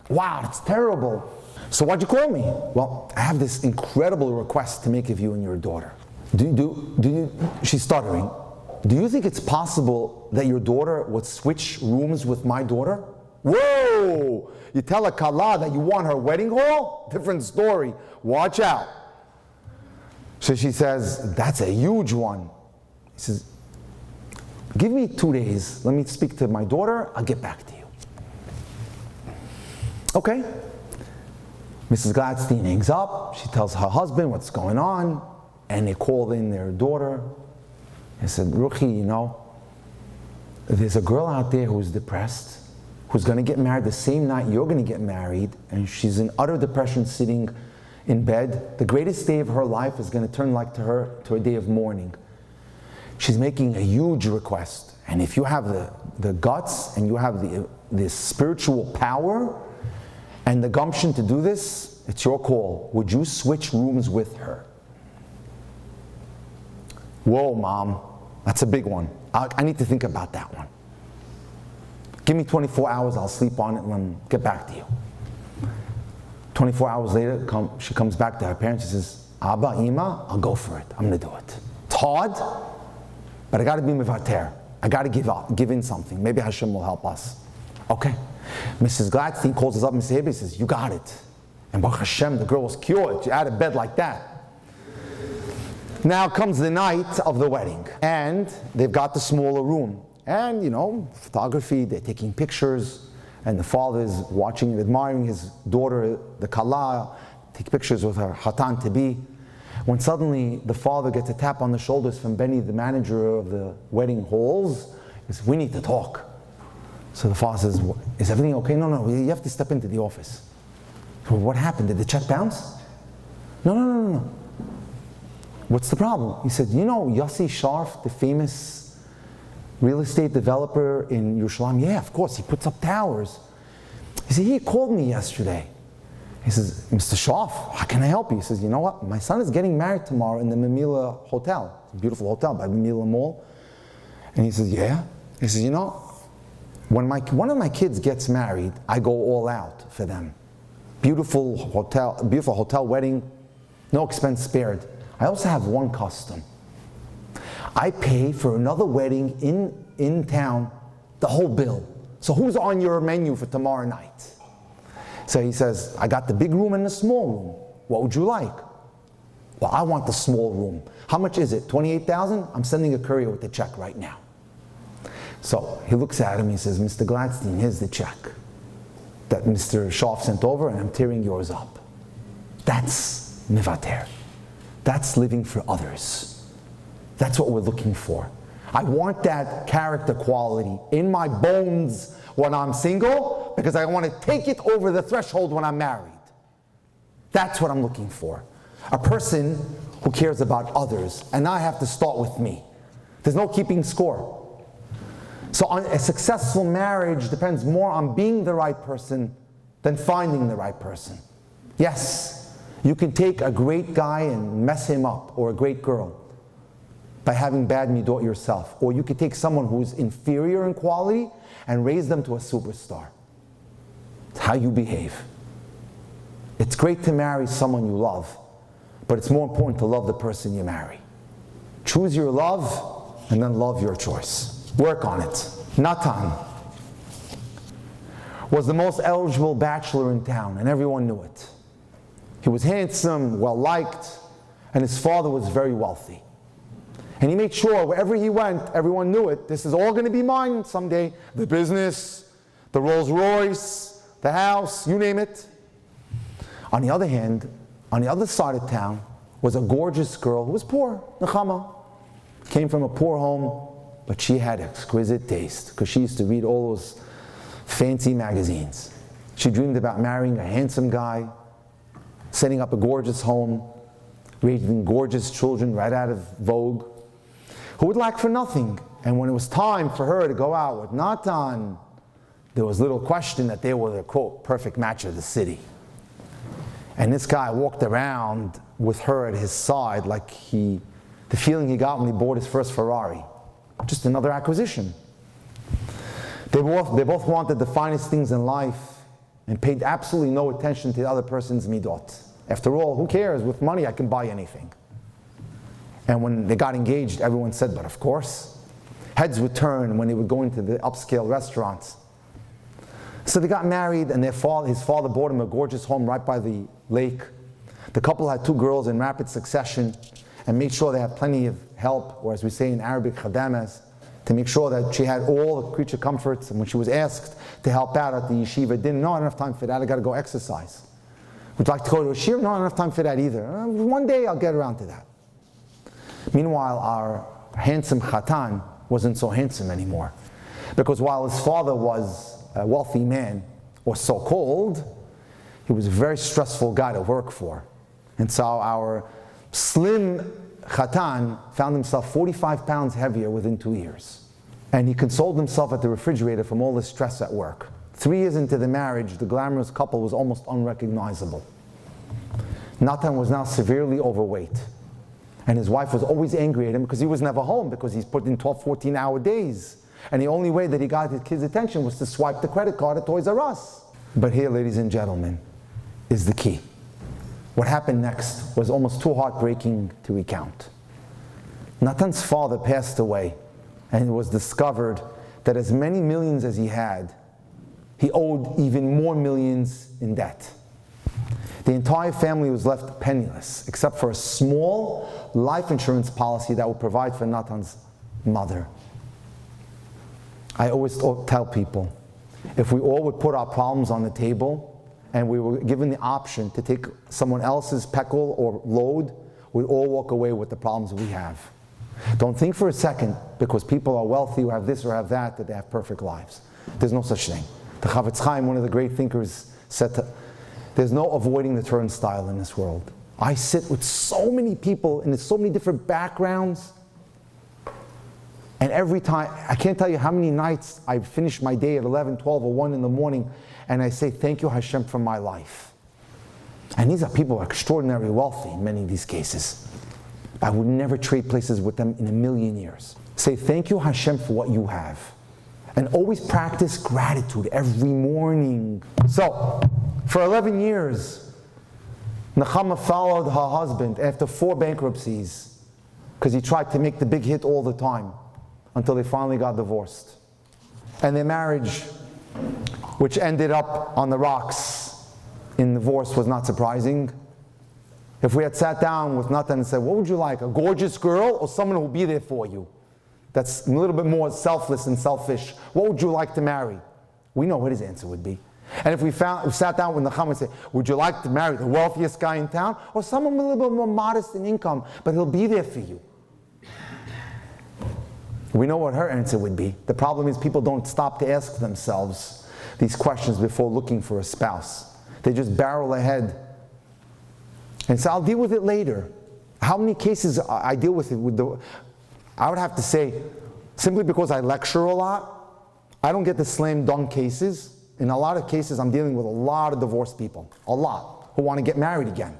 Wow, it's terrible. So why'd you call me? Well, I have this incredible request to make of you and your daughter. She's stuttering. Do you think it's possible that your daughter would switch rooms with my daughter? Whoa! You tell a kala that you want her wedding hall? Different story. Watch out. So she says, that's a huge one. He says, Give me 2 days. Let me speak to my daughter. I'll get back to you. Okay. Mrs. Gladstein hangs up. She tells her husband what's going on. And they called in their daughter. They said, Ruchi, there's a girl out there who's depressed, who's going to get married the same night you're going to get married, and she's in utter depression sitting in bed. The greatest day of her life is going to turn to a day of mourning. She's making a huge request. And if you have the guts and you have the spiritual power and the gumption to do this, it's your call. Would you switch rooms with her? Whoa, Mom, that's a big one. I need to think about that one. Give me 24 hours, I'll sleep on it and get back to you. 24 hours later, she comes back to her parents. She says, Abba, Ima, I'll go for it. I'm going to do it. It's hard, but I got to be mivater. I got to give in something. Maybe Hashem will help us. Okay. Mrs. Gladstein calls us up, Mr. Hebe says, you got it. And Baruch Hashem, the girl was cured. She out of bed like that. Now comes the night of the wedding, and they've got the smaller room. And, photography, they're taking pictures, and the father is watching and admiring his daughter, the Kala, take pictures with her Hatan to-be. When suddenly the father gets a tap on the shoulders from Benny, the manager of the wedding halls, he says, we need to talk. So the father says, is everything okay? No, you have to step into the office. So what happened? Did the check bounce? No. What's the problem? He said, Yossi Sharf, the famous real estate developer in Yerushalayim? Yeah, of course, he puts up towers. He said, he called me yesterday. He says, Mr. Sharf, how can I help you? He says, you know what? My son is getting married tomorrow in the Mamila Hotel. It's a beautiful hotel by Mamila Mall. And he says, yeah. He says, when one of my kids gets married, I go all out for them. Beautiful hotel wedding, no expense spared. I also have one custom. I pay for another wedding in town, the whole bill. So who's on your menu for tomorrow night? So he says, I got the big room and the small room. What would you like? Well, I want the small room. How much is it? $28,000? I'm sending a courier with the check right now. So he looks at him, he says, Mr. Gladstein, here's the check that Mr. Schaaf sent over, and I'm tearing yours up. That's mivater. That's living for others. That's what we're looking for. I want that character quality in my bones when I'm single, because I want to take it over the threshold when I'm married. That's what I'm looking for. A person who cares about others, and I have to start with me. There's no keeping score. So a successful marriage depends more on being the right person than finding the right person. Yes, you can take a great guy and mess him up, or a great girl, by having bad midot yourself. Or you could take someone who's inferior in quality and raise them to a superstar. It's how you behave. It's great to marry someone you love, but it's more important to love the person you marry. Choose your love, and then love your choice. Work on it. Natan was the most eligible bachelor in town, and everyone knew it. He was handsome, well-liked, and his father was very wealthy. And he made sure wherever he went, everyone knew it. This is all going to be mine someday. The business, the Rolls Royce, the house, you name it. On the other hand, on the other side of town was a gorgeous girl who was poor, Nechama. Came from a poor home, but she had exquisite taste because she used to read all those fancy magazines. She dreamed about marrying a handsome guy, setting up a gorgeous home, raising gorgeous children right out of Vogue, who would lack for nothing. And when it was time for her to go out with Natan, there was little question that they were the, quote, perfect match of the city. And this guy walked around with her at his side like the feeling he got when he bought his first Ferrari. Just another acquisition. They both wanted the finest things in life and paid absolutely no attention to the other person's midot. After all, who cares? With money I can buy anything. And when they got engaged, everyone said, but of course. Heads would turn when they would go into the upscale restaurants. So they got married, and his father bought him a gorgeous home right by the lake. The couple had 2 girls in rapid succession and made sure they had plenty of help, or as we say in Arabic, khadamas, to make sure that she had all the creature comforts, and when she was asked to help out at the yeshiva, didn't know, I don't have time for that, I got to go exercise. Would you like to go to a shiur? No, I don't have time for that either. One day I'll get around to that. Meanwhile, our handsome Chatan wasn't so handsome anymore. Because while his father was a wealthy man, or so-called, he was a very stressful guy to work for. And so our slim Chatan found himself 45 pounds heavier within 2 years. And he consoled himself at the refrigerator from all the stress at work. 3 years into the marriage, the glamorous couple was almost unrecognizable. Natan was now severely overweight. And his wife was always angry at him because he was never home, because he's put in 12, 14-hour days. And the only way that he got his kids' attention was to swipe the credit card at Toys R Us. But here, ladies and gentlemen, is the key. What happened next was almost too heartbreaking to recount. Natan's father passed away, and it was discovered that as many millions as he had, he owed even more millions in debt. The entire family was left penniless, except for a small life insurance policy that would provide for Natan's mother. I always tell people, if we all would put our problems on the table and we were given the option to take someone else's peckle or load, we'd all walk away with the problems we have. Don't think for a second, because people are wealthy or have this or have that, that they have perfect lives. There's no such thing. The Chavetz Chaim, one of the great thinkers, said there's no avoiding the turnstile in this world. I sit with so many people in so many different backgrounds, and every time, I can't tell you how many nights I finish my day at 11, 12, or 1 in the morning, and I say, thank you Hashem for my life. And these are people who are extraordinarily wealthy in many of these cases. I would never trade places with them in a million years. Say thank you Hashem for what you have. And always practice gratitude every morning. So, for 11 years, Nechama followed her husband after 4 bankruptcies, because he tried to make the big hit all the time, until they finally got divorced. And their marriage, which ended up on the rocks in divorce, was not surprising. If we had sat down with Natan and said, what would you like, a gorgeous girl or someone who will be there for you? That's a little bit more selfless and selfish. What would you like to marry? We know what his answer would be. And if we sat down with Nechama and said, would you like to marry the wealthiest guy in town, or someone a little bit more modest in income, but he'll be there for you? We know what her answer would be. The problem is people don't stop to ask themselves these questions before looking for a spouse. They just barrel ahead and say, I'll deal with it later. How many cases I deal with it I would have to say, simply because I lecture a lot, I don't get the slam dunk cases. In a lot of cases, I'm dealing with a lot of divorced people, a lot, who want to get married again.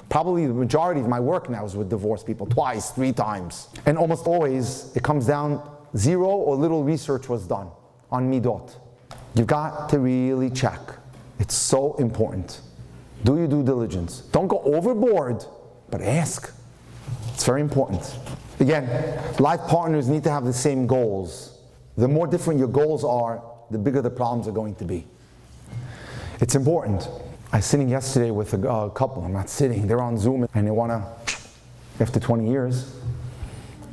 Probably the majority of my work now is with divorced people, 2, 3 times. And almost always, it comes down, 0 or little research was done on midot. You've got to really check. It's so important. Do your due diligence. Don't go overboard, but ask. It's very important. Again, life partners need to have the same goals. The more different your goals are, the bigger the problems are going to be. It's important. I was sitting yesterday with a couple. I'm not sitting. They're on Zoom, and they want to, after 20 years,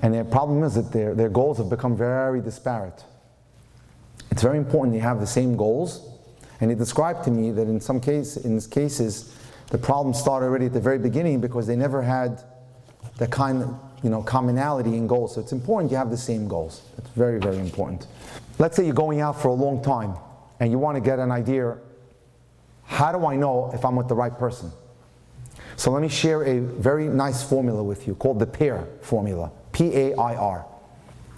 and their problem is that their goals have become very disparate. It's very important they have the same goals. And he described to me that in these cases, the problem started already at the very beginning because they never had the kind of commonality in goals. So it's important you have the same goals. It's very, very important. Let's say you're going out for a long time and you want to get an idea, how do I know if I'm with the right person? So let me share a very nice formula with you called the PAIR formula, P-A-I-R.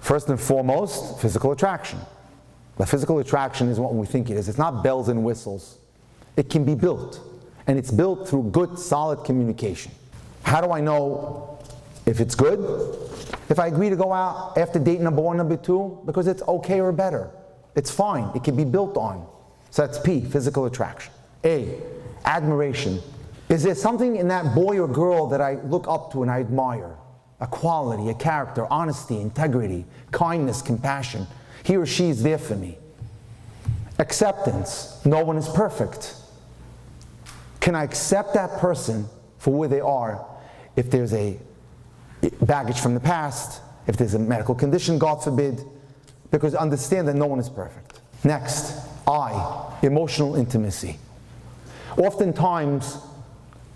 First and foremost, physical attraction. The physical attraction is what we think it is. It's not bells and whistles. It can be built. And it's built through good, solid communication. How do I know if it's good? If I agree to go out after date number 1, number 2, because it's okay or better. It's fine. It can be built on. So that's P, physical attraction. A, admiration. Is there something in that boy or girl that I look up to and I admire? A quality, a character, honesty, integrity, kindness, compassion. He or she is there for me. Acceptance. No one is perfect. Can I accept that person for where they are if there's a baggage from the past, if there's a medical condition, God forbid, because understand that no one is perfect. Next, emotional intimacy. Oftentimes,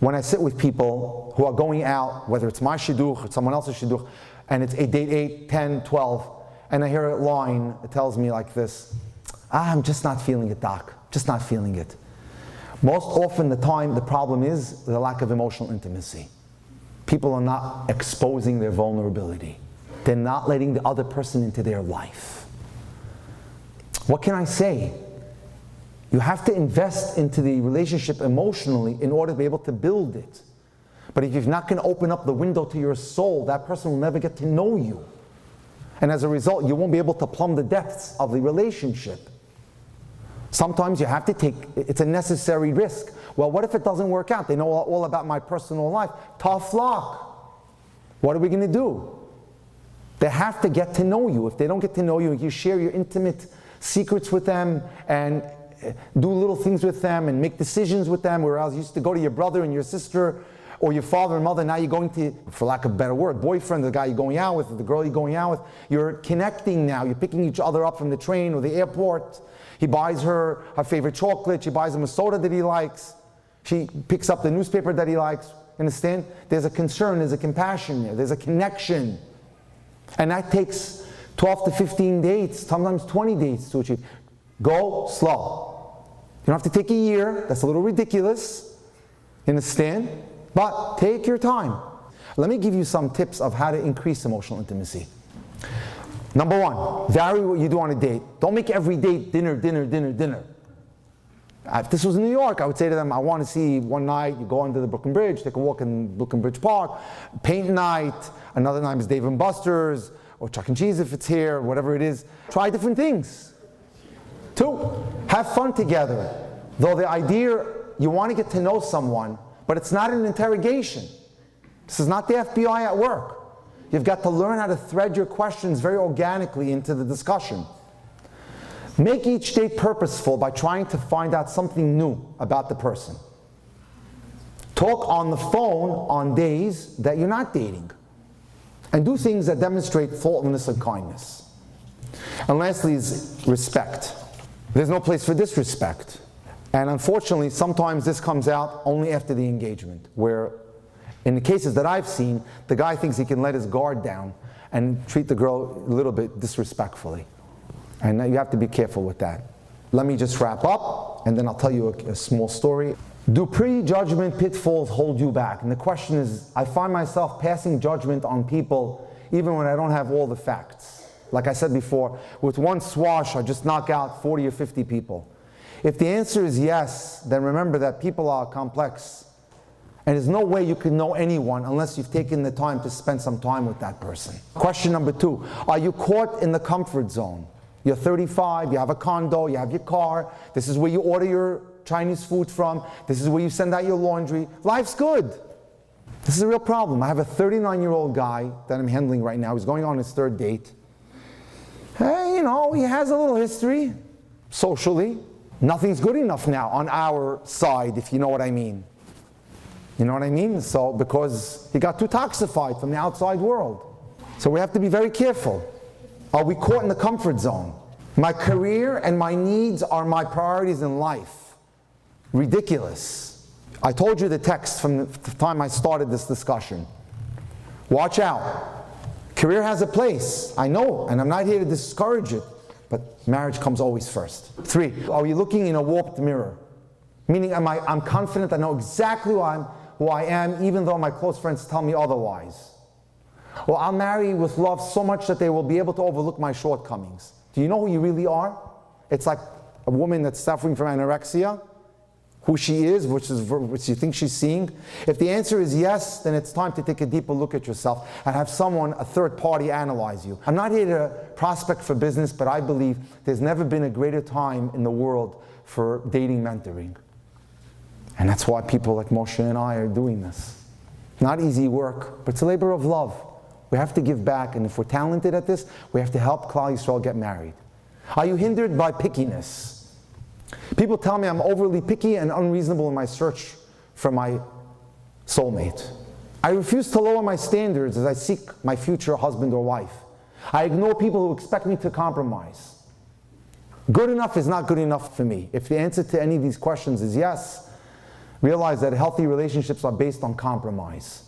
when I sit with people who are going out, whether it's my shidduch or someone else's shidduch, and it's date 8, 10, 12, and I hear a line that tells me like this, I'm just not feeling it, doc, just not feeling it. Most often the time, the problem is the lack of emotional intimacy. People are not exposing their vulnerability. They're not letting the other person into their life. What can I say? You have to invest into the relationship emotionally in order to be able to build it. But if you're not going to open up the window to your soul, that person will never get to know you. And as a result, you won't be able to plumb the depths of the relationship. Sometimes you have to take, it's a necessary risk. Well, what if it doesn't work out? They know all about my personal life. Tough luck. What are we going to do? They have to get to know you. If they don't get to know you, you share your intimate secrets with them and do little things with them and make decisions with them, whereas you used to go to your brother and your sister or your father and mother, now you're going to, for lack of a better word, boyfriend, the guy you're going out with, the girl you're going out with. You're connecting now. You're picking each other up from the train or the airport. He buys her favorite chocolate. She buys him a soda that he likes. She picks up the newspaper that he likes. Understand? There's a concern, there's a compassion there, there's a connection. And that takes 12 to 15 dates, sometimes 20 dates to achieve. Go slow. You don't have to take a year. That's a little ridiculous. Understand? But take your time. Let me give you some tips of how to increase emotional intimacy. Number one, vary what you do on a date. Don't make every date dinner, dinner, dinner, dinner. If this was in New York, I would say to them, I want to see one night, you go under the Brooklyn Bridge, take a walk in Brooklyn Bridge Park, paint night, another night is Dave & Buster's, or Chuck and Cheese if it's here, whatever it is. Try different things. 2, have fun together. Though the idea, you want to get to know someone, but it's not an interrogation. This is not the FBI at work. You've got to learn how to thread your questions very organically into the discussion. Make each date purposeful by trying to find out something new about the person. Talk on the phone on days that you're not dating. And do things that demonstrate thoughtfulness and kindness. And lastly is respect. There's no place for disrespect. And unfortunately, sometimes this comes out only after the engagement, where in the cases that I've seen, the guy thinks he can let his guard down and treat the girl a little bit disrespectfully. And you have to be careful with that. Let me just wrap up, and then I'll tell you a small story. Do prejudgment pitfalls hold you back? And the question is, I find myself passing judgment on people even when I don't have all the facts. Like I said before, with one swash, I just knock out 40 or 50 people. If the answer is yes, then remember that people are complex. And there's no way you can know anyone unless you've taken the time to spend some time with that person. Question number 2, are you caught in the comfort zone? You're 35, you have a condo, you have your car, this is where you order your Chinese food from, this is where you send out your laundry. Life's good. This is a real problem. I have a 39-year-old guy that I'm handling right now. He's going on his 3rd date. Hey, you know, he has a little history, socially. Nothing's good enough now on our side, if you know what I mean. You know what I mean? So, because he got too toxified from the outside world. So we have to be very careful. Are we caught in the comfort zone? My career and my needs are my priorities in life. Ridiculous. I told you the text from the time I started this discussion. Watch out. Career has a place, I know, and I'm not here to discourage it, but marriage comes always first. 3, are we looking in a warped mirror? Meaning, I'm confident I know exactly who I am, even though my close friends tell me otherwise. Well, I'll marry with love so much that they will be able to overlook my shortcomings. Do you know who you really are? It's like a woman that's suffering from anorexia, who she is, which you think she's seeing. If the answer is yes, then it's time to take a deeper look at yourself and have someone, a third party, analyze you. I'm not here to prospect for business, but I believe there's never been a greater time in the world for dating mentoring. And that's why people like Moshe and I are doing this. Not easy work, but it's a labor of love. We have to give back, and if we're talented at this, we have to help Klal Yisrael get married. Are you hindered by pickiness? People tell me I'm overly picky and unreasonable in my search for my soulmate. I refuse to lower my standards as I seek my future husband or wife. I ignore people who expect me to compromise. Good enough is not good enough for me. If the answer to any of these questions is yes, realize that healthy relationships are based on compromise.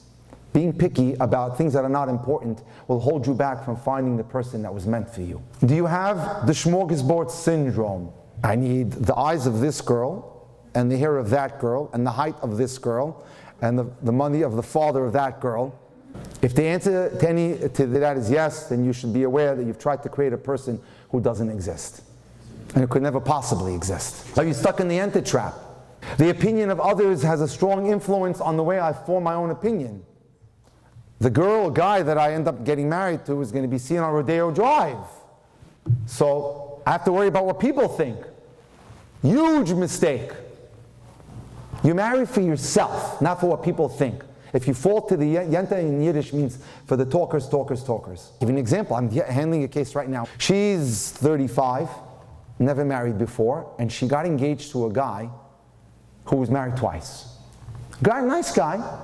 Being picky about things that are not important will hold you back from finding the person that was meant for you. Do you have the smorgasbord syndrome? I need the eyes of this girl, and the hair of that girl, and the height of this girl, and the money of the father of that girl. If the answer to that is yes, then you should be aware that you've tried to create a person who doesn't exist. And it could never possibly exist. Are you stuck in the enter trap? The opinion of others has a strong influence on the way I form my own opinion. The girl or guy that I end up getting married to is going to be seen on Rodeo Drive. So I have to worry about what people think. Huge mistake. You marry for yourself, not for what people think. If you fall to the yenta in Yiddish means for the talkers. Give you an example. I'm handling a case right now. She's 35, never married before, and she got engaged to a guy who was married twice. Nice guy.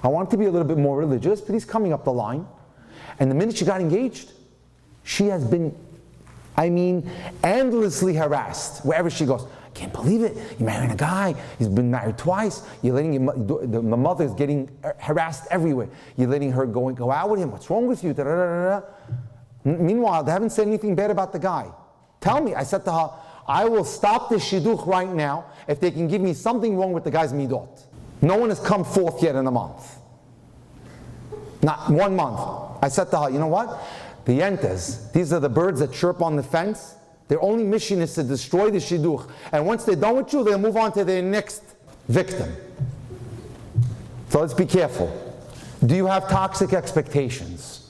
I want to be a little bit more religious, but he's coming up the line. And the minute she got engaged, she has been, endlessly harassed wherever she goes. I can't believe it. You're marrying a guy. He's been married twice. You're letting the mother's getting harassed everywhere. You're letting her go out with him. What's wrong with you? Meanwhile, they haven't said anything bad about the guy. Tell me. I said to her, I will stop the shidduch right now if they can give me something wrong with the guy's midot. No one has come forth yet in a month. Not 1 month. I said to her, you know what? The yentas, these are the birds that chirp on the fence. Their only mission is to destroy the shidduch. And once they're done with you, they'll move on to their next victim. So let's be careful. Do you have toxic expectations?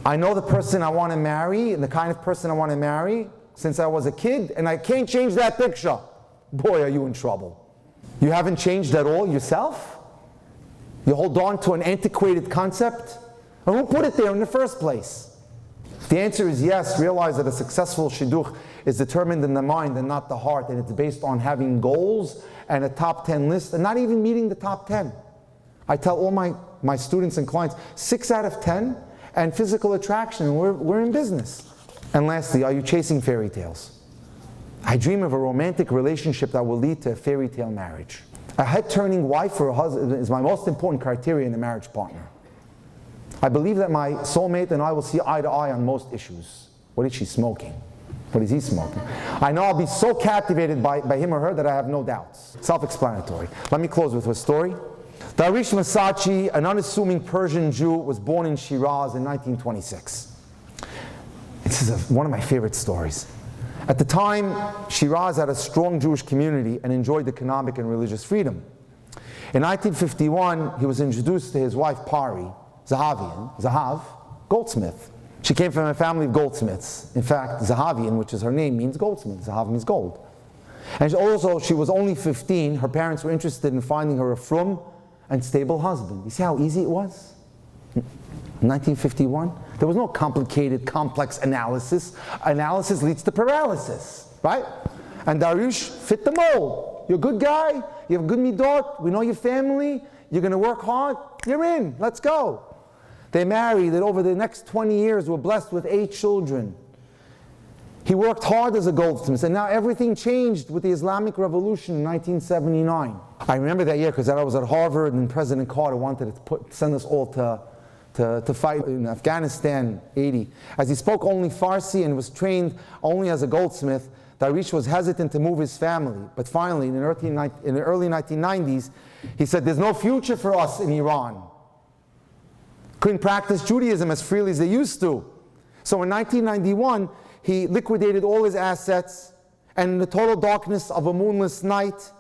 I know the person I want to marry and the kind of person I want to marry since I was a kid, and I can't change that picture. Boy, are you in trouble. You haven't changed at all yourself? You hold on to an antiquated concept? And who put it there in the first place? The answer is yes. Realize that a successful shidduch is determined in the mind and not the heart, and it's based on having goals and a top 10 list, and not even meeting the top 10. I tell all my students and clients, 6 out of 10, and physical attraction, and we're in business. And lastly, are you chasing fairy tales? I dream of a romantic relationship that will lead to a fairy tale marriage. A head-turning wife or a husband is my most important criteria in a marriage partner. I believe that my soulmate and I will see eye to eye on most issues. What is she smoking? What is he smoking? I know I'll be so captivated by him or her that I have no doubts. Self-explanatory. Let me close with a story. Darish Masachi, an unassuming Persian Jew, was born in Shiraz in 1926. This is one of my favorite stories. At the time, Shiraz had a strong Jewish community and enjoyed economic and religious freedom. In 1951, he was introduced to his wife Pari, Zahav, goldsmith. She came from a family of goldsmiths. In fact, Zahavian, which is her name, means goldsmith. Zahav means gold. And she was only 15. Her parents were interested in finding her a frum and stable husband. You see how easy it was? In 1951, there was no complicated, complex analysis. Analysis leads to paralysis, right? And Darush fit the mold. You're a good guy, you have good midot, we know your family, you're going to work hard, you're in, let's go. They married, and over the next 20 years were blessed with 8 children. He worked hard as a goldsmith, and now everything changed with the Islamic Revolution in 1979. I remember that year because I was at Harvard and President Carter wanted to send us all to fight in Afghanistan, 80. As he spoke only Farsi and was trained only as a goldsmith, Darish was hesitant to move his family. But finally, in the early 1990s, he said, there's no future for us in Iran. Couldn't practice Judaism as freely as they used to. So in 1991, he liquidated all his assets, and in the total darkness of a moonless night,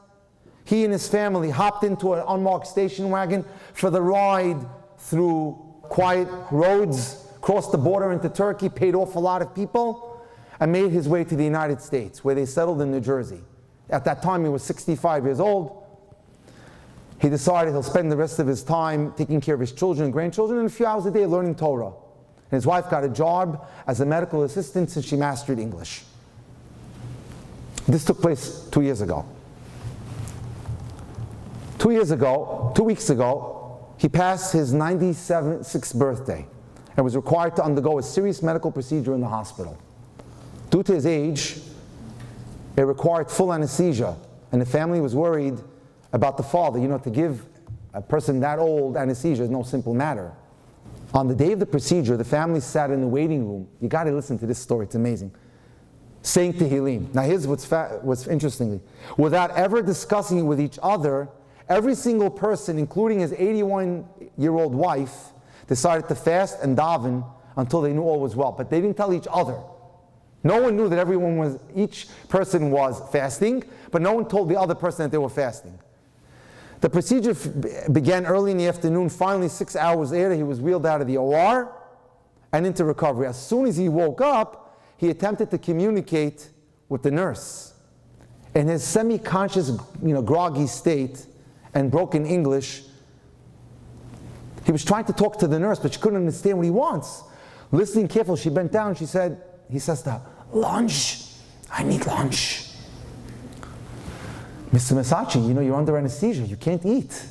he and his family hopped into an unmarked station wagon for the ride through quiet roads, crossed the border into Turkey, paid off a lot of people, and made his way to the United States, where they settled in New Jersey. At that time, he was 65 years old. He decided he'll spend the rest of his time taking care of his children and grandchildren and a few hours a day learning Torah. And his wife got a job as a medical assistant since she mastered English. This took place 2 years ago. 2 weeks ago, he passed his 96th birthday. and was required to undergo a serious medical procedure in the hospital. Due to his age, it required full anesthesia, and the family was worried about the father. To give a person that old anesthesia is no simple matter. On the day of the procedure, the family sat in the waiting room. You got to listen to this story, it's amazing. Saying Tehillim. Now here's what's interestingly. Without ever discussing it with each other, every single person, including his 81-year-old wife, decided to fast and daven until they knew all was well. But they didn't tell each other. No one knew that each person was fasting, but no one told the other person that they were fasting. The procedure began early in the afternoon. Finally, 6 hours later, he was wheeled out of the OR and into recovery. As soon as he woke up, he attempted to communicate with the nurse. In his semi-conscious, groggy state and broken English, he was trying to talk to the nurse, but she couldn't understand what he wants. Listening carefully, she bent down. He says to her, "Lunch. I need lunch." "Mr. Masachi, you're under anesthesia. You can't eat."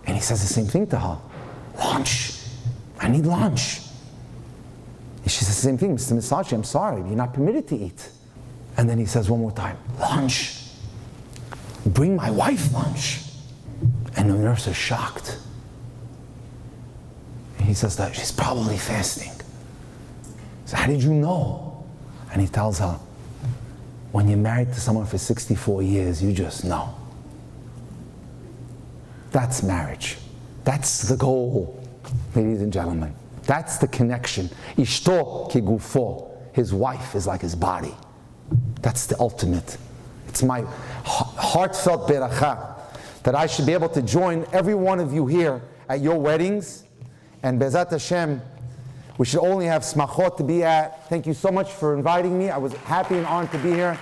And he says the same thing to her. "Lunch. I need lunch." And she says the same thing. "Mr. Masachi, I'm sorry. You're not permitted to eat." And then he says one more time, "Lunch. Bring my wife lunch." And the nurse is shocked. And he says that she's probably fasting. So how did you know? And he tells her, when you're married to someone for 64 years, you just know. That's marriage. That's the goal, ladies and gentlemen. That's the connection. Ishto ki gufo. His wife is like his body. That's the ultimate. It's my heartfelt beracha that I should be able to join every one of you here at your weddings. And Bezat Hashem, we should only have smachot to be at. Thank you so much for inviting me. I was happy and honored to be here.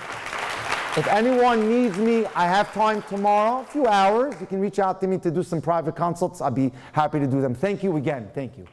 If anyone needs me, I have time tomorrow, a few hours. You can reach out to me to do some private consults. I'll be happy to do them. Thank you again. Thank you.